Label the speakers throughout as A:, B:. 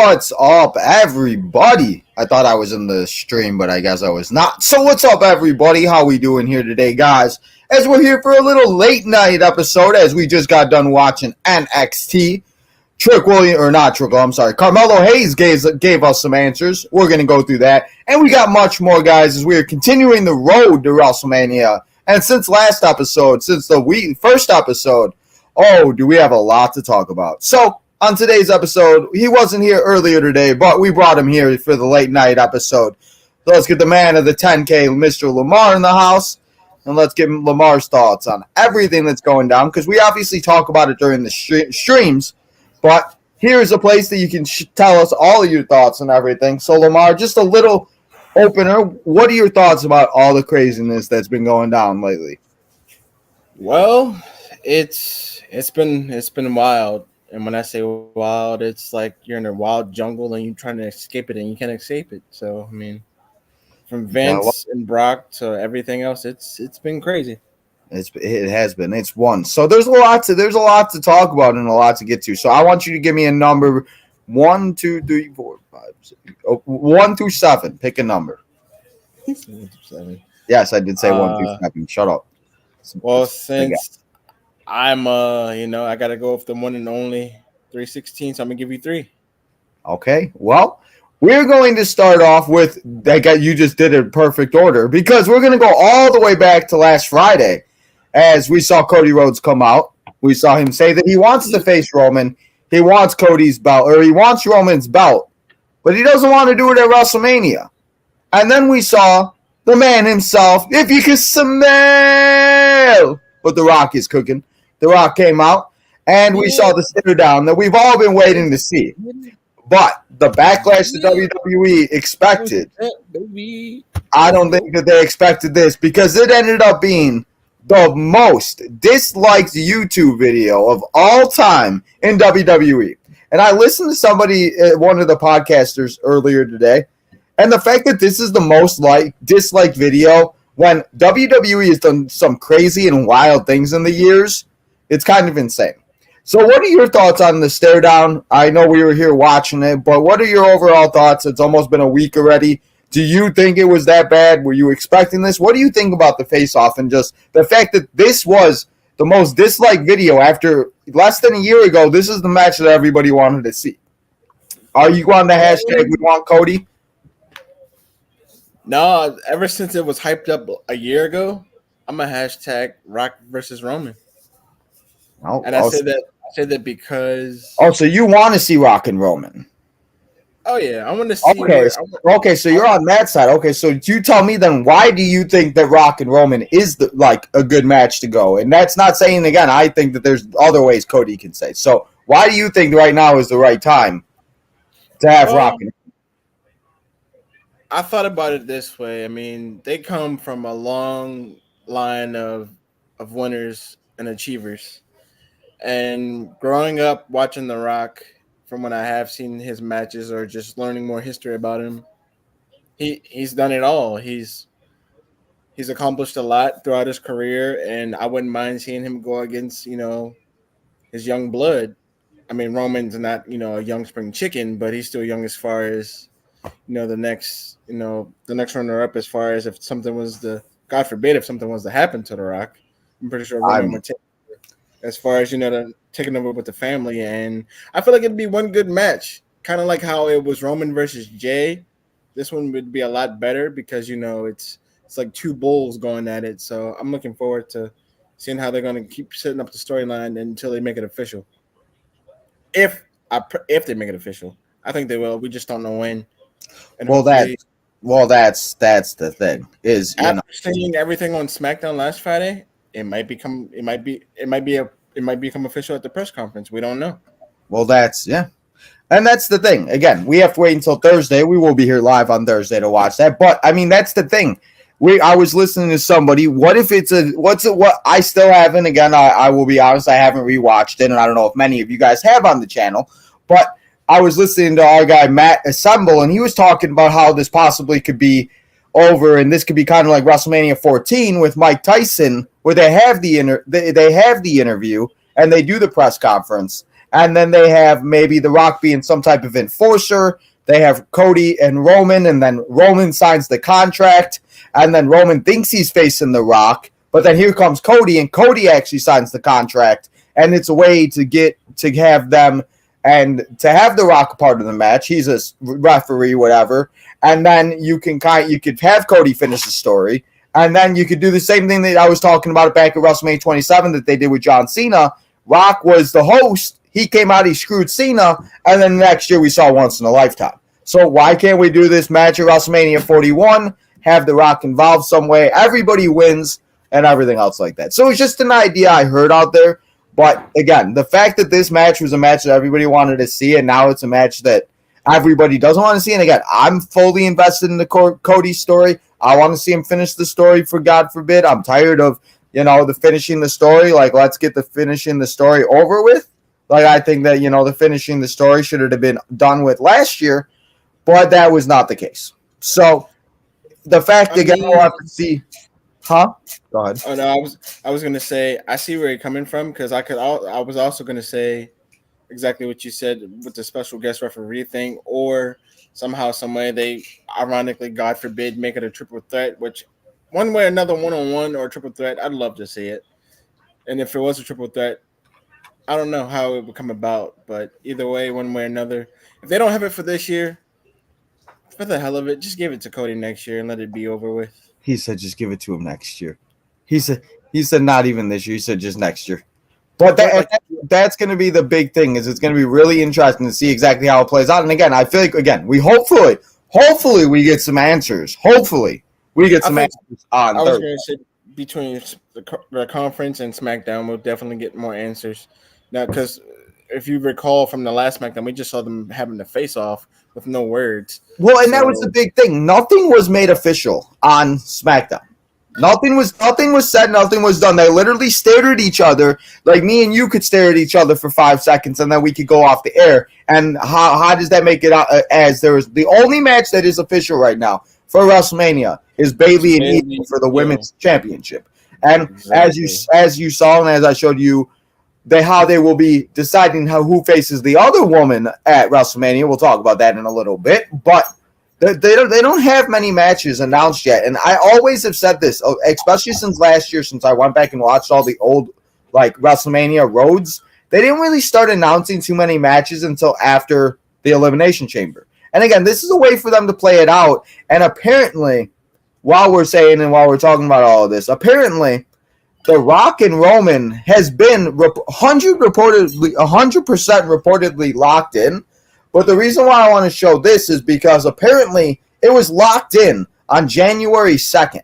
A: What's up, everybody? I thought I was in the stream, but I guess I was not. So what's up, everybody? How we doing here today, guys? As we're here for a little late night episode, as we just got done watching NXT. Carmelo Hayes gave us some answers. We're going to go through that. And we got much more, guys, as we are continuing the road to WrestleMania. And since the first episode, do we have a lot to talk about. So, on today's episode, he wasn't here earlier today, but we brought him here for the late night episode. So let's get the man of the 10K, Mr. Lamar, in the house, and let's get Lamar's thoughts on everything that's going down, because we obviously talk about it during the streams, but here's a place that you can tell us all of your thoughts and everything. So, Lamar, just a little opener. What are your thoughts about all the craziness that's been going down lately?
B: Well, it's been wild. And when I say wild, it's like you're in a wild jungle and you're trying to escape it and you can't escape it. So, I mean, from Vince and Brock to everything else, it's been crazy.
A: It has been. It's one. So there's a lot to talk about and a lot to get to. So I want you to give me a number 1, 2, 3, 4, 5, 6, 1 through 7. Pick a number.
B: 7.
A: Yes, I did say 1 through 7. Shut up.
B: Well, since I'm I gotta go with the one and only 316, so I'm gonna give you 3.
A: Okay. Well, we're going to start off with you just did it in perfect order, because we're gonna go all the way back to last Friday, as we saw Cody Rhodes come out. We saw him say that he wants to face Roman. He wants Cody's belt, or he wants Roman's belt, but he doesn't want to do it at WrestleMania. And then we saw the man himself, if you can smell what The Rock is cooking. The Rock came out, and we saw the stare down that we've all been waiting to see. But the backlash the WWE expected, I don't think that they expected this, because it ended up being the most disliked YouTube video of all time in WWE. And I listened to somebody, one of the podcasters earlier today, and the fact that this is the most disliked video when WWE has done some crazy and wild things in the years, it's kind of insane. So what are your thoughts on the stare down? I know we were here watching it, but what are your overall thoughts? It's almost been a week already. Do you think it was that bad? Were you expecting this? What do you think about the face-off and just the fact that this was the most disliked video after less than a year ago? This is the match that everybody wanted to see. Are you on the hashtag we want Cody?
B: No, ever since it was hyped up a year ago, I'm a hashtag Rock versus Roman. I said that because.
A: Oh, so you want to see Rock and Roman?
B: Oh yeah, I want to see.
A: Okay, so you're on that side. Okay, so you tell me then, why do you think that Rock and Roman is a good match to go? And that's not saying, again, I think that there's other ways Cody can say. So why do you think right now is the right time to have Rock and Roman?
B: I thought about it this way. I mean, they come from a long line of winners and achievers. And growing up watching The Rock, from when I have seen his matches or just learning more history about him, he's done it all. He's accomplished a lot throughout his career, and I wouldn't mind seeing him go against, his young blood. I mean, Roman's not, a young spring chicken, but he's still young as far as, the next runner-up, as far as if something was God forbid, if something was to happen to The Rock. I'm pretty sure Roman would take as far as, taking over with the family. And I feel like it'd be one good match, kind of like how it was Roman versus Jay. This one would be a lot better because, it's like two bulls going at it. So I'm looking forward to seeing how they're going to keep setting up the storyline until they make it official. If they make it official, I think they will. We just don't know when. And
A: that's the thing is,
B: after seeing everything on SmackDown last Friday, it might become official at the press conference. We don't know.
A: Well, and that's the thing. Again, we have to wait until Thursday. We will be here live on Thursday to watch that. But I mean, that's the thing. I was listening to somebody. What if what I still haven't? Again, I will be honest. I haven't rewatched it, and I don't know if many of you guys have on the channel. But I was listening to our guy Matt Assemble, and he was talking about how this possibly could be over, and this could be kind of like WrestleMania 14 with Mike Tyson, where they have the interview and they do the press conference, and then they have maybe The Rock being some type of enforcer. They have Cody and Roman, and then Roman signs the contract, and then Roman thinks he's facing The Rock, but then here comes Cody, and Cody actually signs the contract, and it's a way to get to have them and to have The Rock part of the match. He's a referee, whatever, and then you could have Cody finish the story, and then you could do the same thing that I was talking about back at WrestleMania 27 that they did with John Cena. Rock was the host. He came out, he screwed Cena, and then next year we saw Once in a Lifetime. So why can't we do this match at WrestleMania 41, have The Rock involved some way, everybody wins, and everything else like that. So it's just an idea I heard out there. But again, the fact that this match was a match that everybody wanted to see, and now it's a match that everybody doesn't want to see. And again, I'm fully invested in the Cody story. I want to see him finish the story, for God forbid. I'm tired of, the finishing the story. Like, let's get the finishing the story over with. Like, I think that, the finishing the story should have been done with last year, but that was not the case. So the fact again, we'll have to see. Huh? Go ahead.
B: Oh no, I was gonna say I see where you're coming from, because I was also gonna say exactly what you said with the special guest referee thing, or somehow, some way they ironically, God forbid, make it a triple threat, which one way or another, 1-on-1 or a triple threat, I'd love to see it. And if it was a triple threat, I don't know how it would come about, but either way, one way or another, if they don't have it for this year, for the hell of it, just give it to Cody next year and let it be over with.
A: He said just give it to him next year. He said not even this year. He said just next year. But that's going to be the big thing, is it's going to be really interesting to see exactly how it plays out. And again, I feel like, again, we hopefully we get some answers. Hopefully we get some answers on Thursday.
B: I was going to say between the conference and SmackDown, we'll definitely get more answers. Now, because if you recall from the last SmackDown, we just saw them having the face-off with no words.
A: Well, and that was the big thing. Nothing was made official on SmackDown. Nothing was said. Nothing was done. They literally stared at each other, like me and you could stare at each other for 5 seconds, and then we could go off the air. And how does that make it out? As there is the only match that is official right now for WrestleMania is Bayley and Eva for the women's championship. And exactly. as you saw, and as I showed you, how they will be deciding who faces the other woman at WrestleMania. We'll talk about that in a little bit, but they don't have many matches announced yet. And I always have said this, especially since last year, since I went back and watched all the old WrestleMania roads. They didn't really start announcing too many matches until after the Elimination Chamber. And again, this is a way for them to play it out. And apparently, while we're talking about all of this, apparently The Rock and Roman has been 100% reportedly locked in. But the reason why I want to show this is because apparently it was locked in on January 2nd.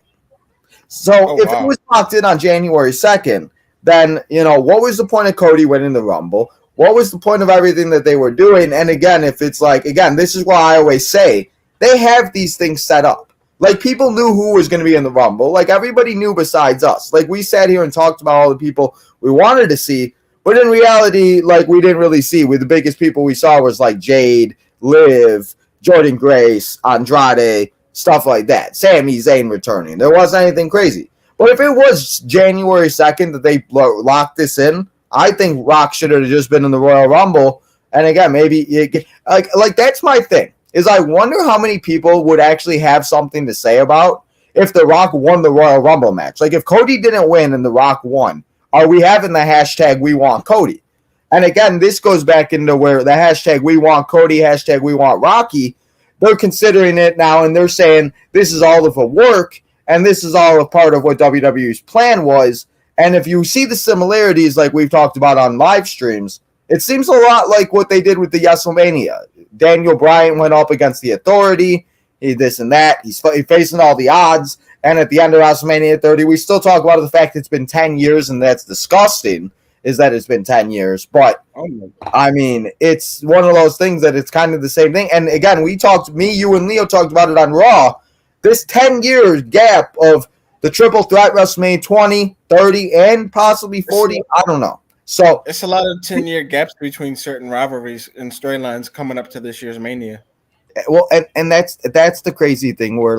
A: So it was locked in on January 2nd, then, what was the point of Cody winning the Rumble? What was the point of everything that they were doing? And again, if it's this is why I always say they have these things set up. Like, people knew who was going to be in the Rumble. Like, everybody knew besides us. Like, we sat here and talked about all the people we wanted to see. But in reality, we didn't really see. The biggest people we saw was, Jade, Liv, Jordynne Grace, Andrade, stuff like that. Sami Zayn returning. There wasn't anything crazy. But if it was January 2nd that they locked this in, I think Rock should have just been in the Royal Rumble. And again, maybe, that's my thing. Is I wonder how many people would actually have something to say about if The Rock won the Royal Rumble match. Like, if Cody didn't win and The Rock won, are we having the hashtag we want Cody? And again, this goes back into where the hashtag we want Cody, hashtag we want Rocky, they're considering it now, and they're saying this is all of a work, and this is all a part of what WWE's plan was. And if you see the similarities like we've talked about on live streams, it seems a lot like what they did with the WrestleMania. Daniel Bryan went up against the Authority, this and that. He's facing all the odds. And at the end of WrestleMania 30, we still talk about the fact it's been 10 years, and that's disgusting, is that it's been 10 years. But, I mean, it's one of those things that it's kind of the same thing. And again, you and Leo talked about it on Raw. This 10-year gap of the triple threat WrestleMania 20, 30, and possibly 40, I don't know. So
B: it's a lot of 10-year gaps between certain rivalries and storylines coming up to this year's Mania.
A: Well, and that's the crazy thing where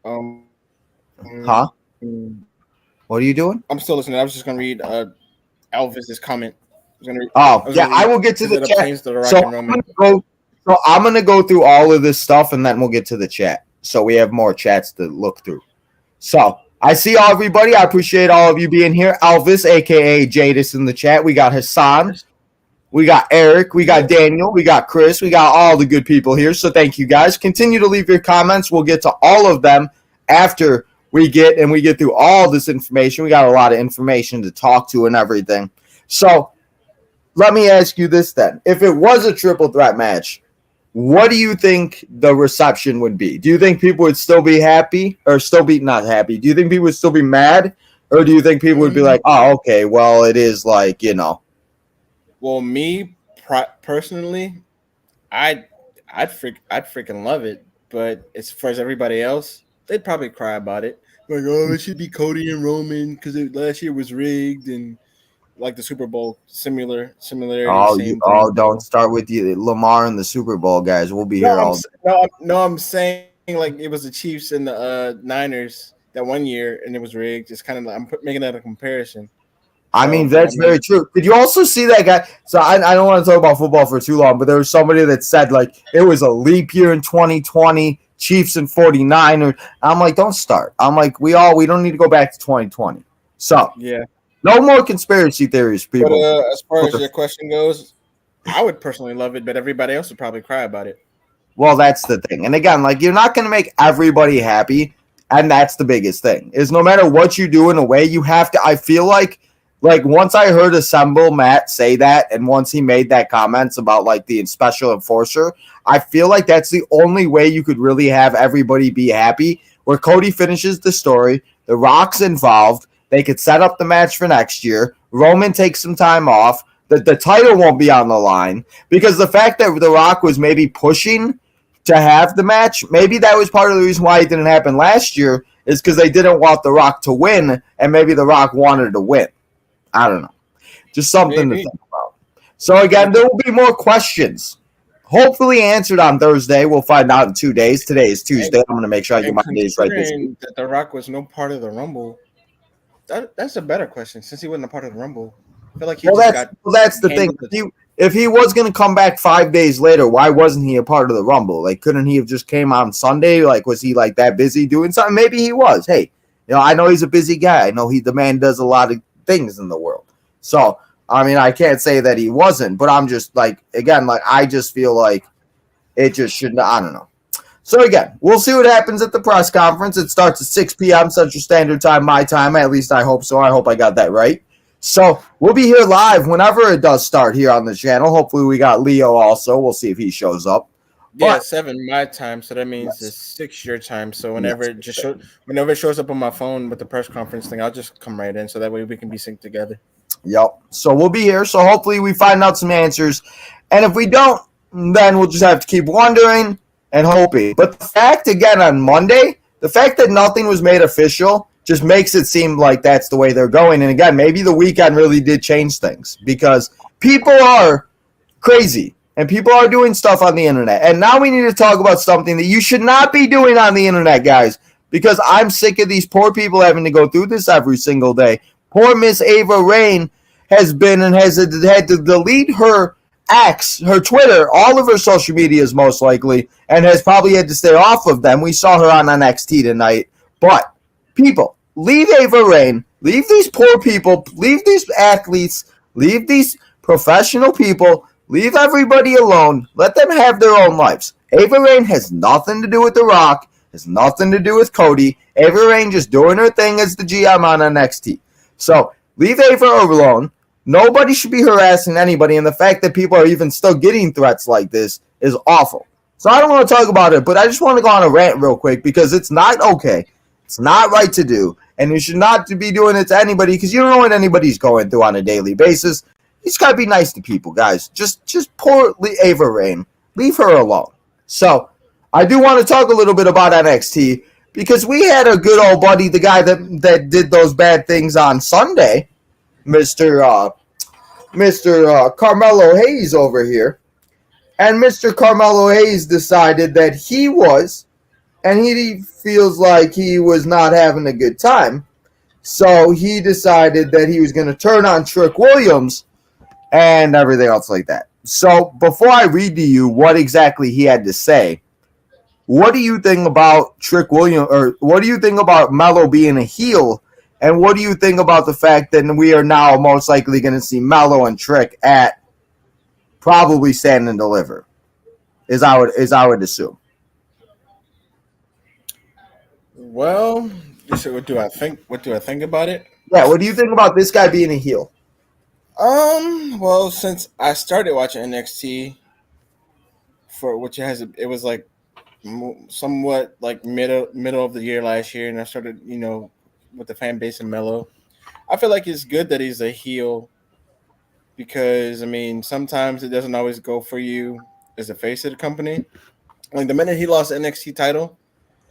A: Huh? What are you doing?
B: I'm still listening. I was just gonna read Elvis's comment.
A: Oh,
B: I was
A: yeah,
B: gonna
A: I will get to the
B: set up
A: chat.
B: change to the Rock and Roman.
A: I'm gonna go through all of this stuff, and then we'll get to the chat. So we have more chats to look through. So I see everybody. I appreciate all of you being here. Elvis, aka Jadis, in the chat. We got Hassan. We got Eric. We got Daniel. We got Chris. We got all the good people here. So thank you guys. Continue to leave your comments. We'll get to all of them after we get through all this information. We got a lot of information to talk to and everything. So let me ask you this then. If it was a triple threat match, what do you think the reception would be? Do you think people would still be happy or still be not happy? Do you think people would still be mad? Or do you think people would be like, oh, okay, well, it is like,
B: Well, me personally, I'd freaking love it. But as far as everybody else, they'd probably cry about it. Like, oh, it should be Cody and Roman because last year was rigged and like the Super Bowl similarity.
A: Don't start with you, Lamar and the Super Bowl guys. We'll be here all day.
B: I'm saying like it was the Chiefs and the Niners that one year and it was rigged. It's kind of like I'm making that a comparison.
A: I mean, that's very true. Did you also see that guy? So I don't want to talk about football for too long, but there was somebody that said like it was a leap year in 2020, Chiefs and 49ers. I'm like, don't start. I'm like, we don't need to go back to 2020. So
B: yeah.
A: No more conspiracy theories, people.
B: But as far as your question goes, I would personally love it, but everybody else would probably cry about it.
A: Well, that's the thing. And again, like you're not going to make everybody happy, and that's the biggest thing. Is no matter what you do in a way, you have to. I feel like once I heard Assemble Matt say that, and once he made that comments about like the special enforcer, I feel like that's the only way you could really have everybody be happy. Where Cody finishes the story, The Rock's involved. They could set up the match for next year. Roman takes some time off. The title won't be on the line because the fact that The Rock was maybe pushing to have the match, maybe that was part of the reason why it didn't happen last year is because they didn't want The Rock to win and maybe The Rock wanted to win. I don't know. Just something to think about. So, again, there will be more questions. Hopefully answered on Thursday. We'll find out in 2 days. Today is Tuesday. I'm going to make sure I get my days right this week.
B: That The Rock was no part of the Rumble. That's a better question since he wasn't a part of the Rumble. I feel like
A: that's the thing. If he was going to come back 5 days later, why wasn't he a part of the Rumble? Like, couldn't he have just came on Sunday? Like, was he like that busy doing something? Maybe he was. Hey, I know he's a busy guy. I know the man does a lot of things in the world. So, I mean, I can't say that he wasn't, but I'm just like, again, like I just feel like it just shouldn't. I don't know. So, again, we'll see what happens at the press conference. It starts at 6 p.m. Central Standard Time, my time. At least I hope so. I hope I got that right. So, we'll be here live whenever it does start here on the channel. Hopefully, we got Leo also. We'll see if he shows up.
B: Yeah, 7 my time, so that means it's 6 your time. So whenever it shows up on my phone with the press conference thing, I'll just come right in so that way we can be synced together.
A: Yep. So we'll be here. So hopefully we find out some answers. And if we don't, then we'll just have to keep wondering and hoping. But the fact, again, on Monday, the fact that nothing was made official just makes it seem like that's the way they're going. And again, maybe the weekend really did change things because people are crazy and people are doing stuff on the internet. And now we need to talk about something that you should not be doing on the internet, guys, because I'm sick of these poor people having to go through this every single day. Poor Miss Ava Raine has had to delete her X, her Twitter, all of her social medias most likely, and has probably had to stay off of them. We saw her on NXT tonight. But, people, leave Ava Raine, leave these poor people, leave these athletes, leave these professional people, leave everybody alone. Let them have their own lives. Ava Raine has nothing to do with The Rock, has nothing to do with Cody. Ava Raine just doing her thing as the GM on NXT. So, leave Ava alone. Nobody should be harassing anybody, and the fact that people are even still getting threats like this is awful. So I don't want to talk about it, but I just want to go on a rant real quick because it's not okay. It's not right to do, and you should not be doing it to anybody because you don't know what anybody's going through on a daily basis. You just got to be nice to people, guys. Just poor Ava Raine. Leave her alone. So I do want to talk a little bit about NXT because we had a good old buddy, the guy that did those bad things on Sunday, Mr. Carmelo Hayes over here. And Mr. Carmelo Hayes decided that he feels like he was not having a good time. So he decided that he was going to turn on Trick Williams and everything else like that. So before I read to you what exactly he had to say, what do you think about Trick Williams, or what do you think about Melo being a heel? And what do you think about the fact that we are now most likely going to see Melo and Trick at probably Stand and Deliver? Is I would assume.
B: Well, you said, what do I think? What do I think about it?
A: Yeah, what do you think about this guy being a heel?
B: Well, since I started watching NXT for which it was like somewhat like middle of the year last year, and I started, with the fan base and Melo. I feel like it's good that he's a heel because I mean sometimes it doesn't always go for you as a face of the company. Like the minute he lost the NXT title,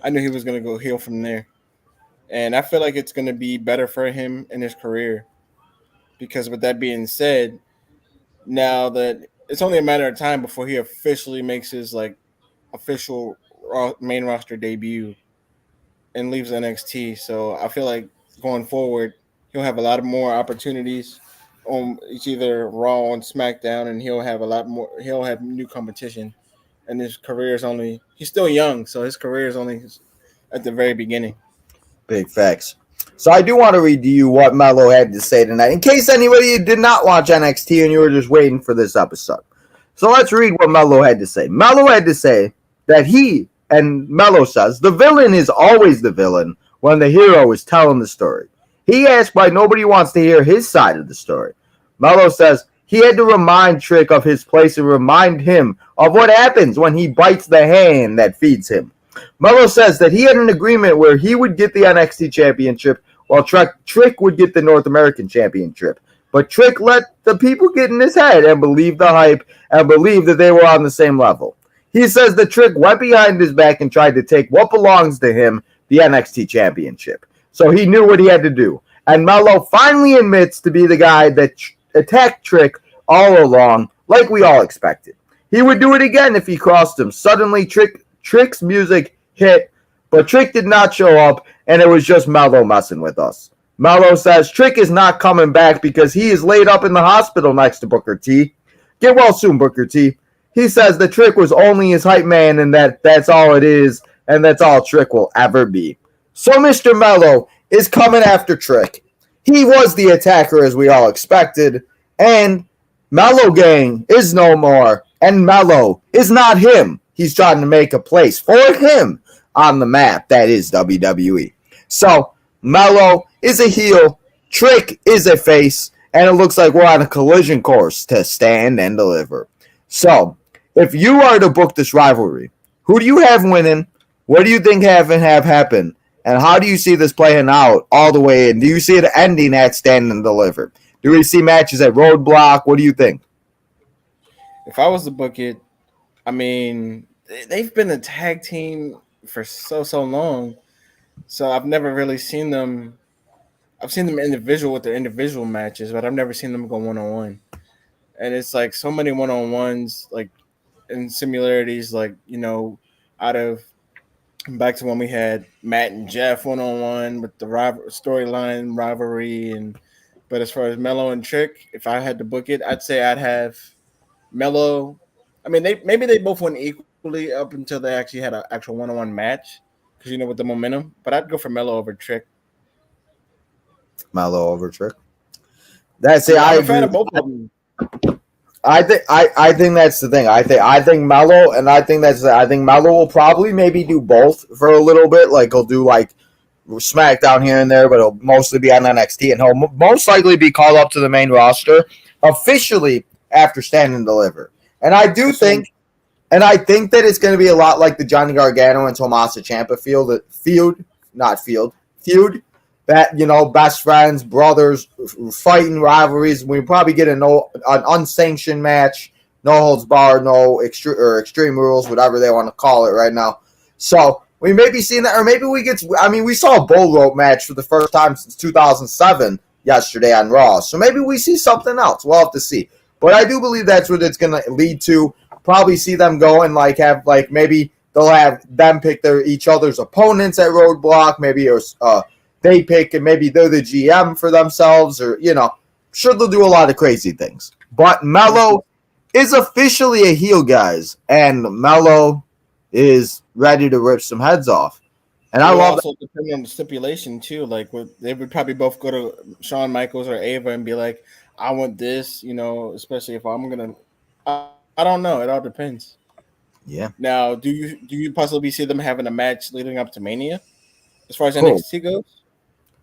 B: I knew he was gonna go heel from there, and I feel like it's gonna be better for him in his career. Because with that being said, now that it's only a matter of time before he officially makes his like official main roster debut and leaves NXT. So I feel like going forward, he'll have a lot of more opportunities on it's either Raw and SmackDown, and he'll have a lot more. He'll have new competition, and his career is only he's still young, so his career is only at the very beginning.
A: Big facts. So I do want to read to you what Melo had to say tonight, in case anybody did not watch NXT and you were just waiting for this episode. So let's read what Melo had to say. Melo had to say that Melo says, the villain is always the villain when the hero is telling the story. He asked why nobody wants to hear his side of the story. Melo says he had to remind Trick of his place and remind him of what happens when he bites the hand that feeds him. Melo says that he had an agreement where he would get the NXT championship while Trick would get the North American championship. But Trick let the people get in his head and believe the hype and believe that they were on the same level. He says that Trick went behind his back and tried to take what belongs to him, the NXT championship. So he knew what he had to do. And Melo finally admits to be the guy that attacked Trick all along, like we all expected. He would do it again if he crossed him. Suddenly, Trick's music hit, but Trick did not show up, and it was just Melo messing with us. Melo says Trick is not coming back because he is laid up in the hospital next to Booker T. Get well soon, Booker T. He says the Trick was only his hype man and that's all it is, and that's all Trick will ever be. So Mr. Melo is coming after Trick. He was the attacker as we all expected, and Melo Gang is no more, and Melo is not him. He's trying to make a place for him on the map that is WWE. So Melo is a heel, Trick is a face, and it looks like we're on a collision course to Stand and Deliver. So if you are to book this rivalry, who do you have winning? What do you think have happen? And how do you see this playing out all the way in? Do you see it ending at Stand and Deliver? Do we see matches at Roadblock? What do you think?
B: If I was to book it, I mean, they've been a tag team for so long. So I've never really seen them. I've seen them individual with their individual matches, but I've never seen them go one-on-one. And it's like so many one-on-ones, like in similarities, like, out of back to when we had Matt and Jeff one-on-one with the storyline rivalry. But as far as Melo and Trick, if I had to book it, I'd say I'd have Melo. I mean, they both went equally up until they actually had an actual one-on-one match, because with the momentum. But I'd go for Melo over Trick.
A: Melo over Trick. That's it.
B: I'm a fan of both of them.
A: I think that's the thing. I think Melo, and I think Melo will probably maybe do both for a little bit. Like he'll do like SmackDown here and there, but he'll mostly be on NXT, and he'll most likely be called up to the main roster officially after Stand and Deliver. And I do think, and I think that it's going to be a lot like the Johnny Gargano and Tommaso Ciampa feud. That, best friends, brothers, fighting rivalries. We probably get an unsanctioned match, no holds barred, no extreme rules, whatever they want to call it right now. So we may be seeing that, or maybe we saw a bull rope match for the first time since 2007 yesterday on Raw. So maybe we see something else. We'll have to see. But I do believe that's what it's going to lead to. Probably see them go and maybe they'll have them pick each other's opponents at Roadblock. Maybe they pick and maybe they're the GM for themselves, or sure they'll do a lot of crazy things. But Melo is officially a heel, guys, and Melo is ready to rip some heads off. And I love
B: also depending on the stipulation too. Like they would probably both go to Shawn Michaels or Ava and be like, "I want this," especially if I'm gonna. I don't know. It all depends.
A: Yeah.
B: Now, do you possibly see them having a match leading up to Mania, as far as
A: Cool.
B: NXT goes?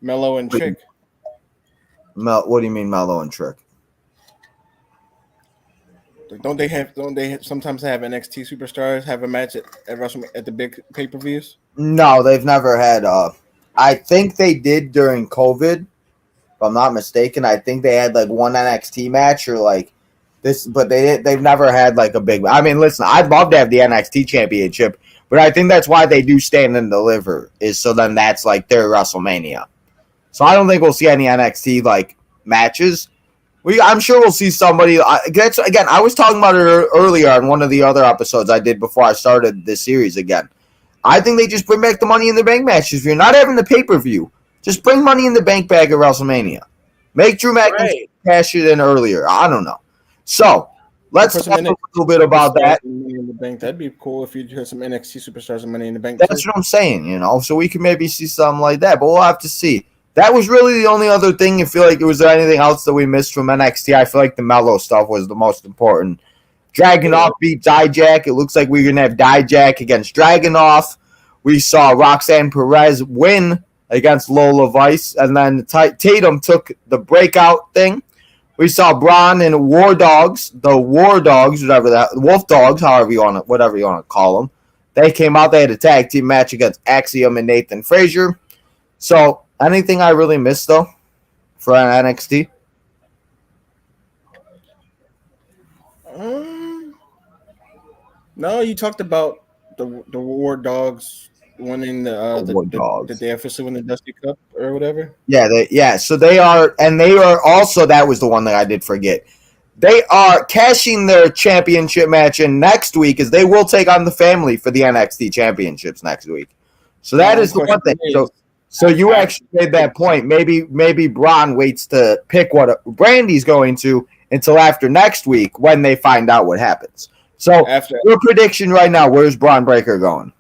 B: Melo and Trick.
A: What do you mean, Melo and Trick?
B: Don't they sometimes have NXT superstars have a match at the big pay-per-views?
A: No, they've never had. I think they did during COVID, if I'm not mistaken. I think they had like one NXT match or like this, but they've never had like a big. I mean, listen, I'd love to have the NXT championship, but I think that's why they do stand and deliver, is so then that's like their WrestleMania. So I don't think we'll see any NXT like matches. I'm sure we'll see somebody. Again, I was talking about it earlier on one of the other episodes I did before I started this series again. I think they just bring back the Money in the Bank matches. If you're not having the pay-per-view, just bring Money in the Bank back at WrestleMania. Make Drew McIntyre cash it in earlier. I don't know. So let's talk a little bit about that.
B: Money in the Bank. That'd be cool if you heard some NXT superstars and Money in the Bank.
A: That's what I'm saying, so we can maybe see something like that, but we'll have to see. That was really the only other thing. I feel like was there anything else that we missed from NXT? I feel like the Melo stuff was the most important. Dragunov beat Dijak. It looks like we're going to have Dijak against Dragunov. We saw Roxanne Perez win against Lola Vice, and then Tatum took the breakout thing. We saw Braun and Wolf Dogs, Wolf Dogs, whatever you want to call them. They came out. They had a tag team match against Axiom and Nathan Frazier. So, anything I really missed, though, for NXT?
B: No, you talked about the War Dogs winning the they officially won the Dusty Cup or whatever.
A: Yeah, so they are also, that was the one that I did forget. They are cashing their championship match in next week, as they will take on the Family for the NXT championships next week. So that is the one thing. So you actually made that point. Maybe Braun waits to pick what Brandy's going to until after next week when they find out what happens. So your prediction right now, where's Braun Breaker going?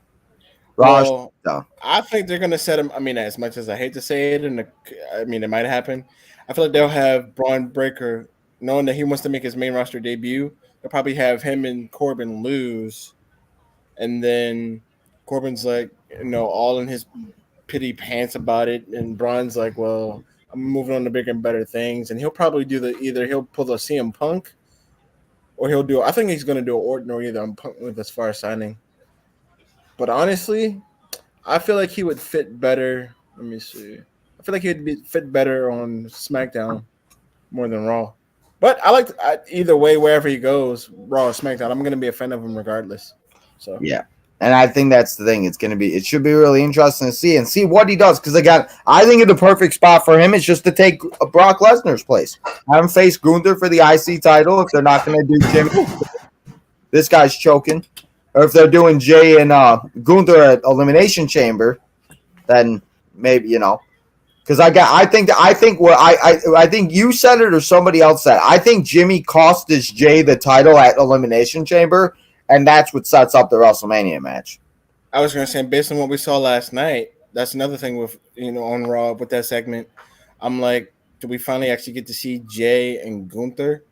B: Well, I think they're going to set him. I mean, as much as I hate to say it, it might happen. I feel like they'll have Braun Breaker, knowing that he wants to make his main roster debut. They'll probably have him and Corbin lose, and then Corbin's like, all in his pity pants about it, and Braun's like, well, I'm moving on to bigger and better things, and he'll probably do either he'll pull the CM Punk, or I think he's going to do an Orton or either Punk with as far as signing. But honestly, I feel like he would fit better. Let me see. I feel like he'd fit better on SmackDown more than Raw. But either way, wherever he goes, Raw or SmackDown, I'm going to be a fan of him regardless. So
A: yeah. And I think that's the thing. It should be really interesting to see what he does. Because again, I think the perfect spot for him is just to take Brock Lesnar's place. Have him face Gunther for the IC title if they're not going to do Jimmy. This guy's choking. Or if they're doing Jay and Gunther at Elimination Chamber, then maybe because I think you said it or somebody else said. I think Jimmy cost this Jay the title at Elimination Chamber. And that's what sets up the WrestleMania match.
B: I was going to say, based on what we saw last night, that's another thing with, on Raw with that segment. I'm like, do we finally actually get to see Jay and Gunther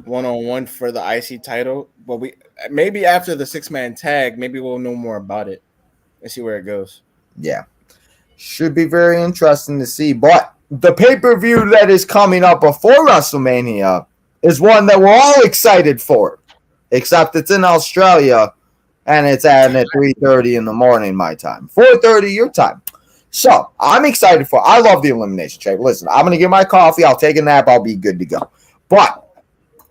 B: one-on-one for the IC title? But maybe after the 6-man tag, maybe we'll know more about it and see where it goes.
A: Yeah. Should be very interesting to see. But the pay-per-view that is coming up before WrestleMania is one that we're all excited for. Except it's in Australia, and it's at 3:30 in the morning my time, 4:30 your time. So I'm excited for. I love the Elimination Chamber. Listen, I'm gonna get my coffee. I'll take a nap. I'll be good to go. But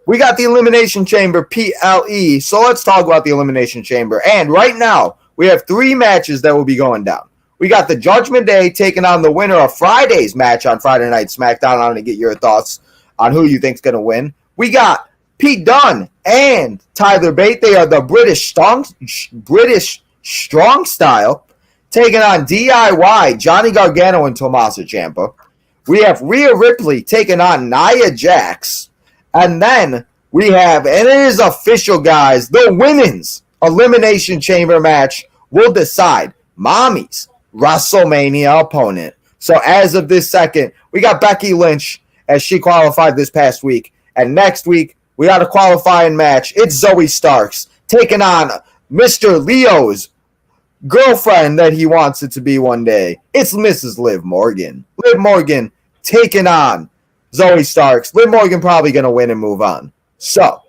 A: we got the Elimination Chamber PLE. So let's talk about the Elimination Chamber. And right now we have 3 matches that will be going down. We got the Judgment Day taking on the winner of Friday's match on Friday Night SmackDown. I'm gonna get your thoughts on who you think's gonna win. We got Pete Dunne and Tyler Bate. They are the British Strong Style taking on DIY, Johnny Gargano and Tommaso Ciampa. We have Rhea Ripley taking on Nia Jax. And then we have, and it is official, guys, the women's Elimination Chamber match will decide Mommy's WrestleMania opponent. So as of this second, we got Becky Lynch as she qualified this past week. And next week, we got a qualifying match. It's Zoe Starks taking on Mr. Leo's girlfriend that he wants it to be one day. It's Mrs. Liv Morgan. Liv Morgan taking on Zoe Starks. Liv Morgan probably going to win and move on. So,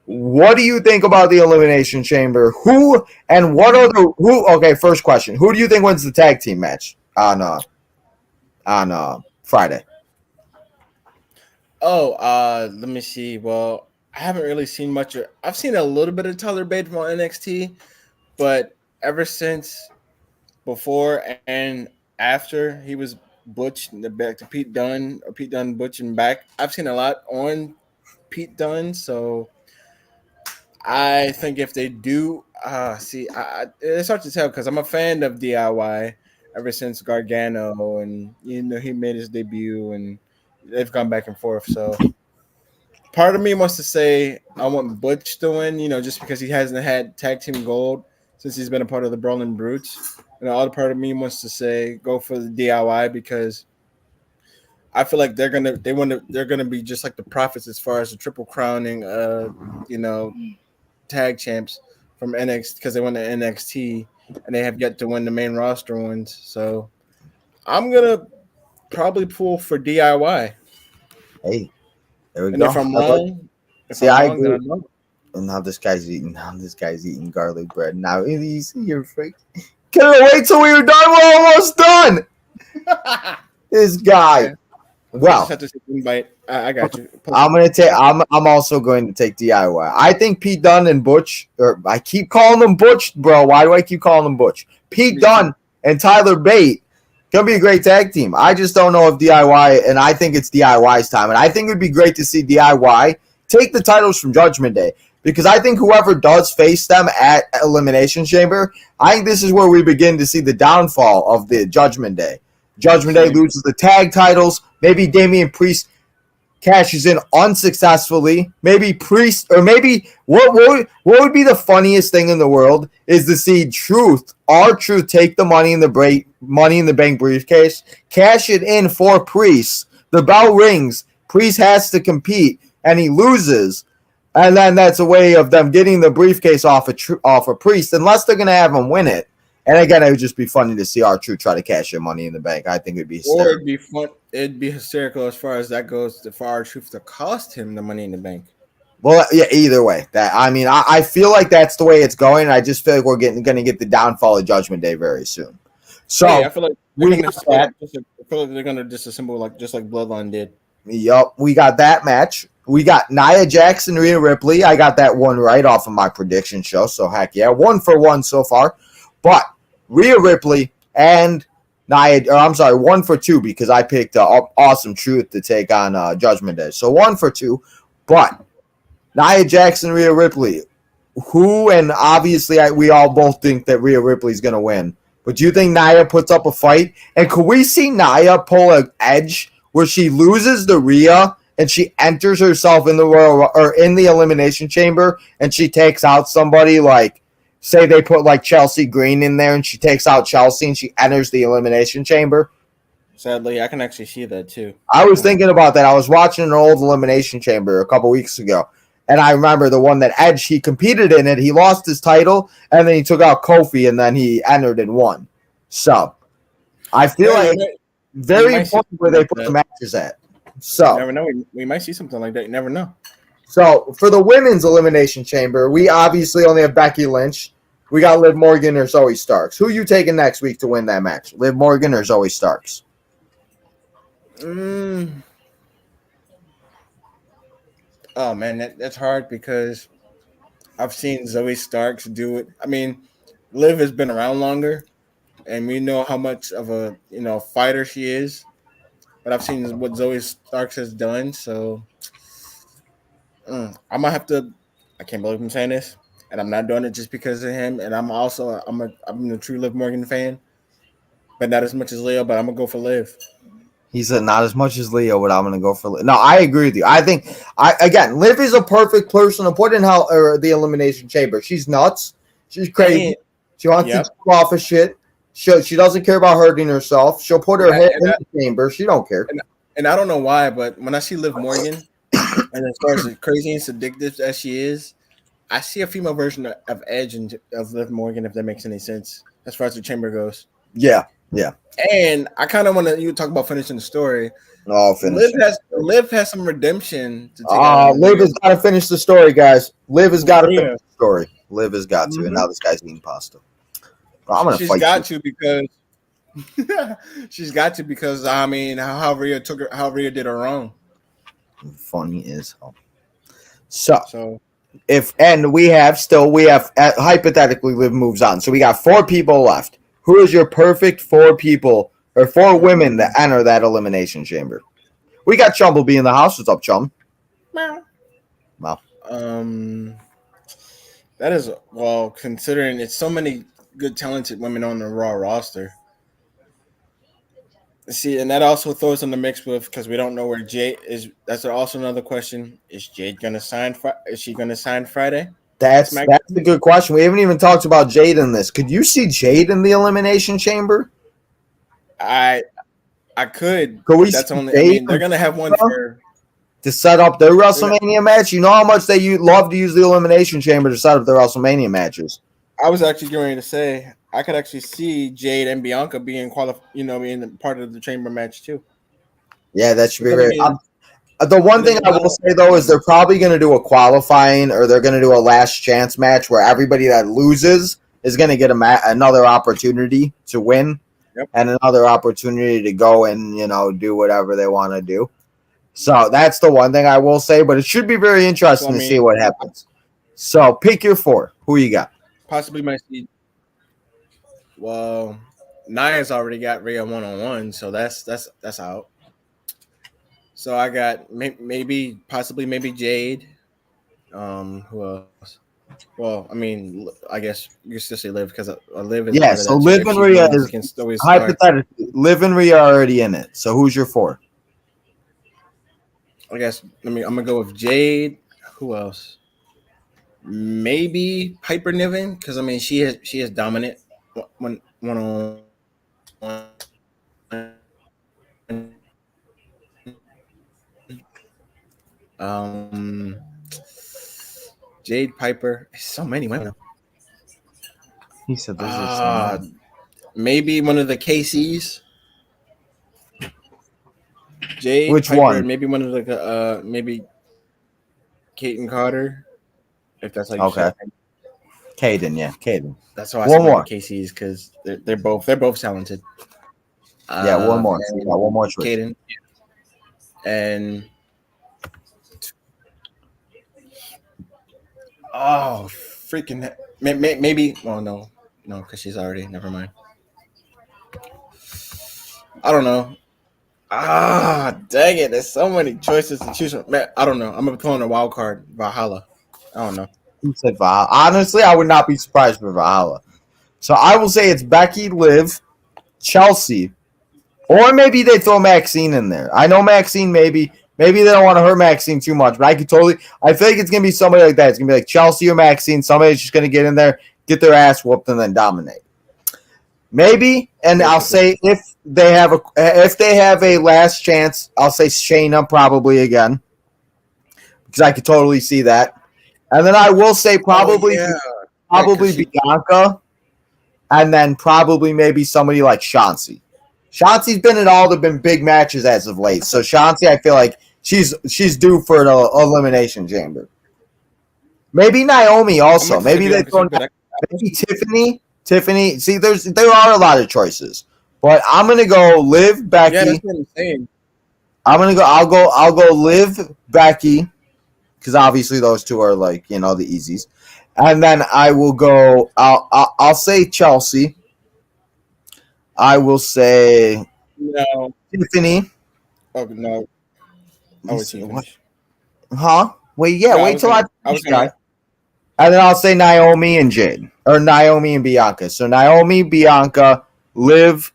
A: what do you think about the Elimination Chamber? Who and what are the who? Okay, first question: who do you think wins the tag team match on Friday?
B: Let me see. Well, I haven't really seen much. I've seen a little bit of Tyler Bate from NXT, but ever since before and after he was Butch back to Pete Dunne, or Pete Dunne Butch and back, I've seen a lot on Pete Dunne. So I think if they do, it's hard to tell because I'm a fan of DIY ever since Gargano, and he made his debut, and they've gone back and forth. So part of me wants to say I want Butch to win, just because he hasn't had tag team gold since he's been a part of the Brawling Brutes. And the other part of me wants to say go for the DIY because I feel like they're gonna be just like the Profits as far as the triple crowning, tag champs from NXT because they won the NXT and they have yet to win the main roster ones. So I'm gonna probably pull for DIY.
A: Hey, there we
B: And
A: go.
B: if I'm wrong,
A: I agree. And now this guy's eating garlic bread. Now he's here, freak. Can I wait till we were done? We're almost done. This guy. Well,
B: I got you.
A: I'm also going to take DIY. I think Pete Dunne and Butch, or I keep calling them Butch, bro. Why do I keep calling them Butch? Pete Dunne and Tyler Bate gonna be a great tag team. I just don't know if DIY, and I think it's DIY's time. And I think it would be great to see DIY take the titles from Judgment Day. Because I think whoever does face them at Elimination Chamber, I think this is where we begin to see the downfall of the Judgment Day. Judgment Day loses the tag titles. Maybe Damian Priest cashes in unsuccessfully. Maybe Priest, or maybe what would be the funniest thing in the world is to see R-Truth take the Money in the Bank briefcase, cash it in for Priest. The bell rings. Priest has to compete, and he loses. And then that's a way of them getting the briefcase off a Priest, unless they're going to have him win it. And again, it would just be funny to see R-Truth try to cash in Money in the Bank. I think it'd be hysterical.
B: Or it'd be fun. It'd be hysterical as far as that goes for R-Truth to cost him the Money in the Bank.
A: Well, yeah, either way. I feel like that's the way it's going. I just feel like we're going to get the downfall of Judgment Day very soon. So
B: I feel like they're going to disassemble just like Bloodline did.
A: Yup, we got that match. We got Nia Jax and Rhea Ripley. I got that one right off of my prediction show. So heck yeah, 1-for-1 so far. But Rhea Ripley and Nia, 1-for-2 because I picked Awesome Truth to take on Judgment Day. So 1-for-2. But Nia Jax and Rhea Ripley, and obviously we all both think that Rhea Ripley's going to win. But do you think Nia puts up a fight? And could we see Nia pull an Edge where she loses the Rhea and she enters herself in the Elimination Chamber and she takes out somebody, like say they put like Chelsea Green in there and she takes out Chelsea and she enters the Elimination Chamber?
B: Sadly, I can actually see that too.
A: I was thinking about that. I was watching an old Elimination Chamber a couple weeks ago, and I remember the one that Edge, he competed in it. He lost his title, and then he took out Kofi, and then he entered and won. So I feel like very important where they put the matches at. So
B: you never know. We might see something like that. You never know.
A: So for the women's Elimination Chamber, we obviously only have Becky Lynch. We got Liv Morgan or Zoe Starks. Who are you taking next week to win that match? Liv Morgan or Zoe Starks?
B: Oh man, that's hard because I've seen Zoe Starks do it. I mean, Liv has been around longer, and we know how much of a fighter she is. But I've seen what Zoe Starks has done, so I might have to. I can't believe I'm saying this, and I'm not doing it just because of him. And I'm a true Liv Morgan fan, but not as much as Leo. But I'm gonna go for Liv.
A: He said not as much as Leo, but I'm gonna go for. No, I agree with you. I think Liv is a perfect person to put in the elimination chamber. She's nuts. She's crazy. She wants to go off of shit. She doesn't care about hurting herself. She'll put her head in the chamber. She don't care.
B: And I don't know why, but when I see Liv Morgan, and as far as crazy and seductive as she is, I see a female version of Edge and of Liv Morgan, if that makes any sense, as far as the chamber goes.
A: Yeah.
B: And I kind of want to talk about finishing the story.
A: Oh, finish.
B: Liv has some redemption to take.
A: Liv has got to finish the story, guys. Liv has got to finish the story. Liv has got to, and now this guy's eating pasta. I'm gonna
B: she's
A: fight.
B: Got to because she's got to because I mean how Rhea did her wrong.
A: Funny as hell. So hypothetically Liv moves on. So we got 4 people left. Who is your perfect 4 people or 4 women that enter that elimination chamber? We got Chumblebee in the house. What's up, Chum?
B: Wow.
A: Wow.
B: That is considering it's so many good talented women on the Raw roster. See, and that also throws in the mix with because we don't know where Jade is. That's also another question. Is Jade gonna sign? Is she gonna sign Friday?
A: That's a good question. We haven't even talked about Jade in this. Could you see Jade in the elimination chamber?
B: I could.
A: Could we?
B: That's only. I mean, they're gonna have one
A: to set up their WrestleMania match. You know how much they love to use the elimination chamber to set up their WrestleMania matches.
B: I was actually going to say I could actually see Jade and Bianca being being part of the chamber match too.
A: Yeah, that should be great. The one thing I will say though is they're probably going to do a qualifying or they're going to do a last chance match where everybody that loses is going to get another opportunity to win and another opportunity to go and do whatever they want to do. So that's the one thing I will say, but it should be very interesting to see what happens. So pick your 4. Who you got?
B: Possibly might see. Well, Nia's already got Rhea 1-on-1, so that's out. So I got maybe Jade. Who else? Well, I mean, I guess you can still say Liv because Liv is.
A: So Liv and Rhea is hypothetically. Liv and Rhea are already in it. So who's your 4?
B: I guess I'm gonna go with Jade. Who else? Maybe Piper Niven because I mean she is dominant one on Jade Piper. So many women.
A: He said this
B: maybe one of the KCs. Jade
A: Which
B: Piper,
A: one?
B: Maybe one of the maybe Kate and Carter. If that's like
A: okay. Caden.
B: That's why I said KCs because they're both talented.
A: One more. One more choice.
B: Caden. And freaking maybe. Well, no, because she's already. Never mind. I don't know. Dang it! There's so many choices to choose from. Man, I don't know. I'm gonna throw in a wild card, Valhalla. I don't know.
A: Who said Valhalla? Honestly, I would not be surprised for Valhalla. So I will say it's Becky, Liv, Chelsea, or maybe they throw Maxine in there. I know Maxine maybe they don't want to hurt Maxine too much, but I feel like it's gonna be somebody like that. It's gonna be like Chelsea or Maxine. Somebody's just gonna get in there, get their ass whooped, and then dominate. Maybe, and I'll say if they have a last chance, I'll say Shayna probably again because I could totally see that. And then I will say probably Bianca, and then probably maybe somebody like Chauncey. Chauncey's been in all the big matches as of late, so Chauncey, I feel like she's due for an elimination chamber. Maybe Naomi also. Maybe they throw maybe Tiffany. See, there are a lot of choices, but I'm gonna go Liv, Becky.
B: Yeah, that's what I'm saying.
A: I'll go Liv, Becky, because obviously those two are like the easies, and then I will go. I'll say Chelsea. I will say
B: no
A: Tiffany.
B: Oh no!
A: What? Huh? Wait, yeah.
B: No,
A: wait till I
B: was gonna.
A: And then I'll say Naomi and Jade. Or Naomi and Bianca. So Naomi, Bianca, Liv,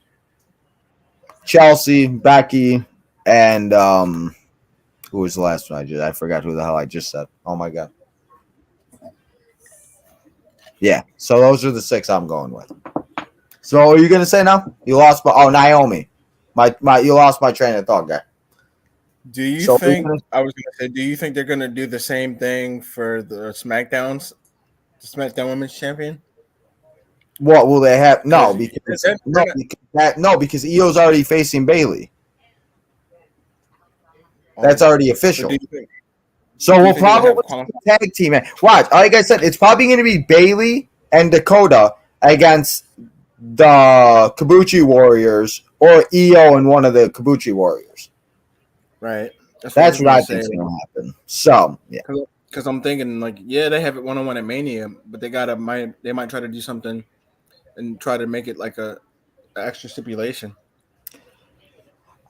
A: Chelsea, Becky, and who was the last one I forgot who the hell I just said. Oh my god. Yeah. So those are the 6 I'm going with. So what are you gonna say now? You lost my Naomi. My you lost my train of thought, guy.
B: Do you
A: So
B: think I was gonna say? Do you think they're gonna do the same thing for the SmackDown Women's Champion?
A: what will they have? No,
B: Because
A: because Io's already facing Bailey. That's already official. So we'll probably tag team it. Watch, like I said, it's probably going to be Bailey and Dakota against the Kabuchi Warriors or Io and one of the Kabuchi Warriors.
B: Right.
A: That's what I think is going to happen. So yeah,
B: because I'm thinking like, yeah, they have it 1-on-1 at Mania, but they might try to do something and try to make it like a extra stipulation.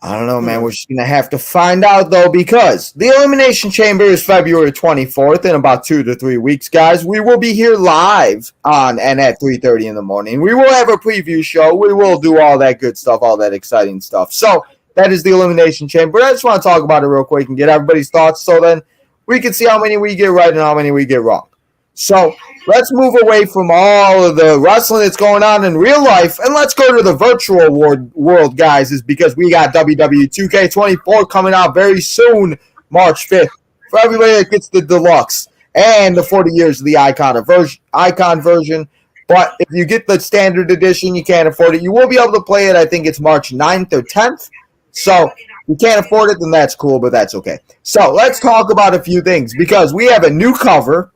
A: I don't know, man. We're just going to have to find out, though, because the Elimination Chamber is February 24th in about 2 to 3 weeks, guys. We will be here live on and at 3:30 in the morning. We will have a preview show. We will do all that good stuff, all that exciting stuff. So that is the Elimination Chamber. I just want to talk about it real quick and get everybody's thoughts so then we can see how many we get right and how many we get wrong. So let's move away from all of the wrestling that's going on in real life, and let's go to the virtual world, guys, is because we got WWE 2K24 coming out very soon, March 5th, for everybody that gets the deluxe and the 40 years of the icon version. But if you get the standard edition, you can't afford it. You will be able to play it, I think it's March 9th or 10th. So if you can't afford it, then that's cool, but that's okay. So let's talk about a few things, because we have a new cover.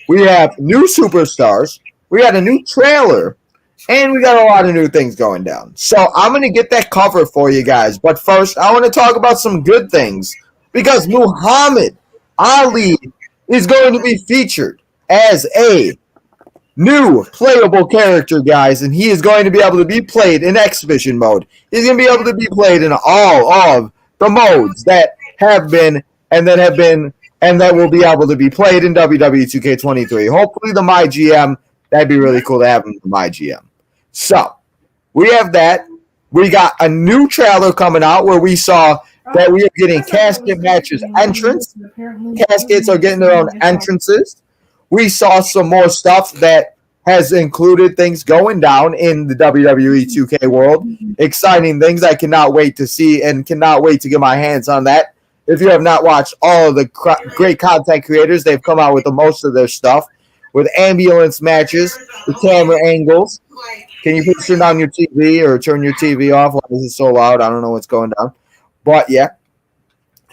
A: We have new superstars. We got a new trailer. And we got a lot of new things going down. So I'm going to get that cover for you guys. But first, I want to talk about some good things. Because Muhammad Ali is going to be featured as a new playable character, guys. And he is going to be able to be played in exhibition mode. He's going to be able to be played in all of the modes that have been and that will be able to be played in WWE 2K23. Hopefully the MyGM, that'd be really cool to have in the MyGM. So, we have that. We got a new trailer coming out where we saw that we are getting casket matches entrance. Caskets are getting their own entrances. We saw some more stuff that has included things going down in the WWE 2K world. Exciting things I cannot wait to see and cannot wait to get my hands on that. If you have not watched all of the great content creators, they've come out with the most of their stuff with ambulance matches, the camera angles. Can you please turn down your TV or turn your TV off? Why is it so loud? I don't know what's going on. But yeah.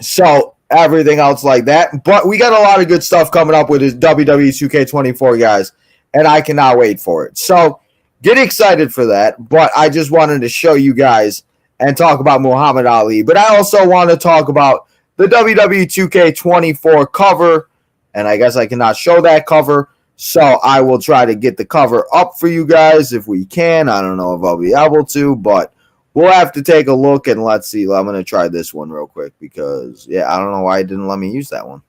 A: So everything else like that. But we got a lot of good stuff coming up with this WWE 2K24, guys. And I cannot wait for it. So get excited for that. But I just wanted to show you guys and talk about Muhammad Ali. But I also want to talk about the WWE 2K24 cover, and I guess I cannot show that cover, so I will try to get the cover up for you guys if we can. I don't know if I'll be able to, but we'll have to take a look, and let's see. I'm going to try this one real quick because, yeah, I don't know why it didn't let me use that one.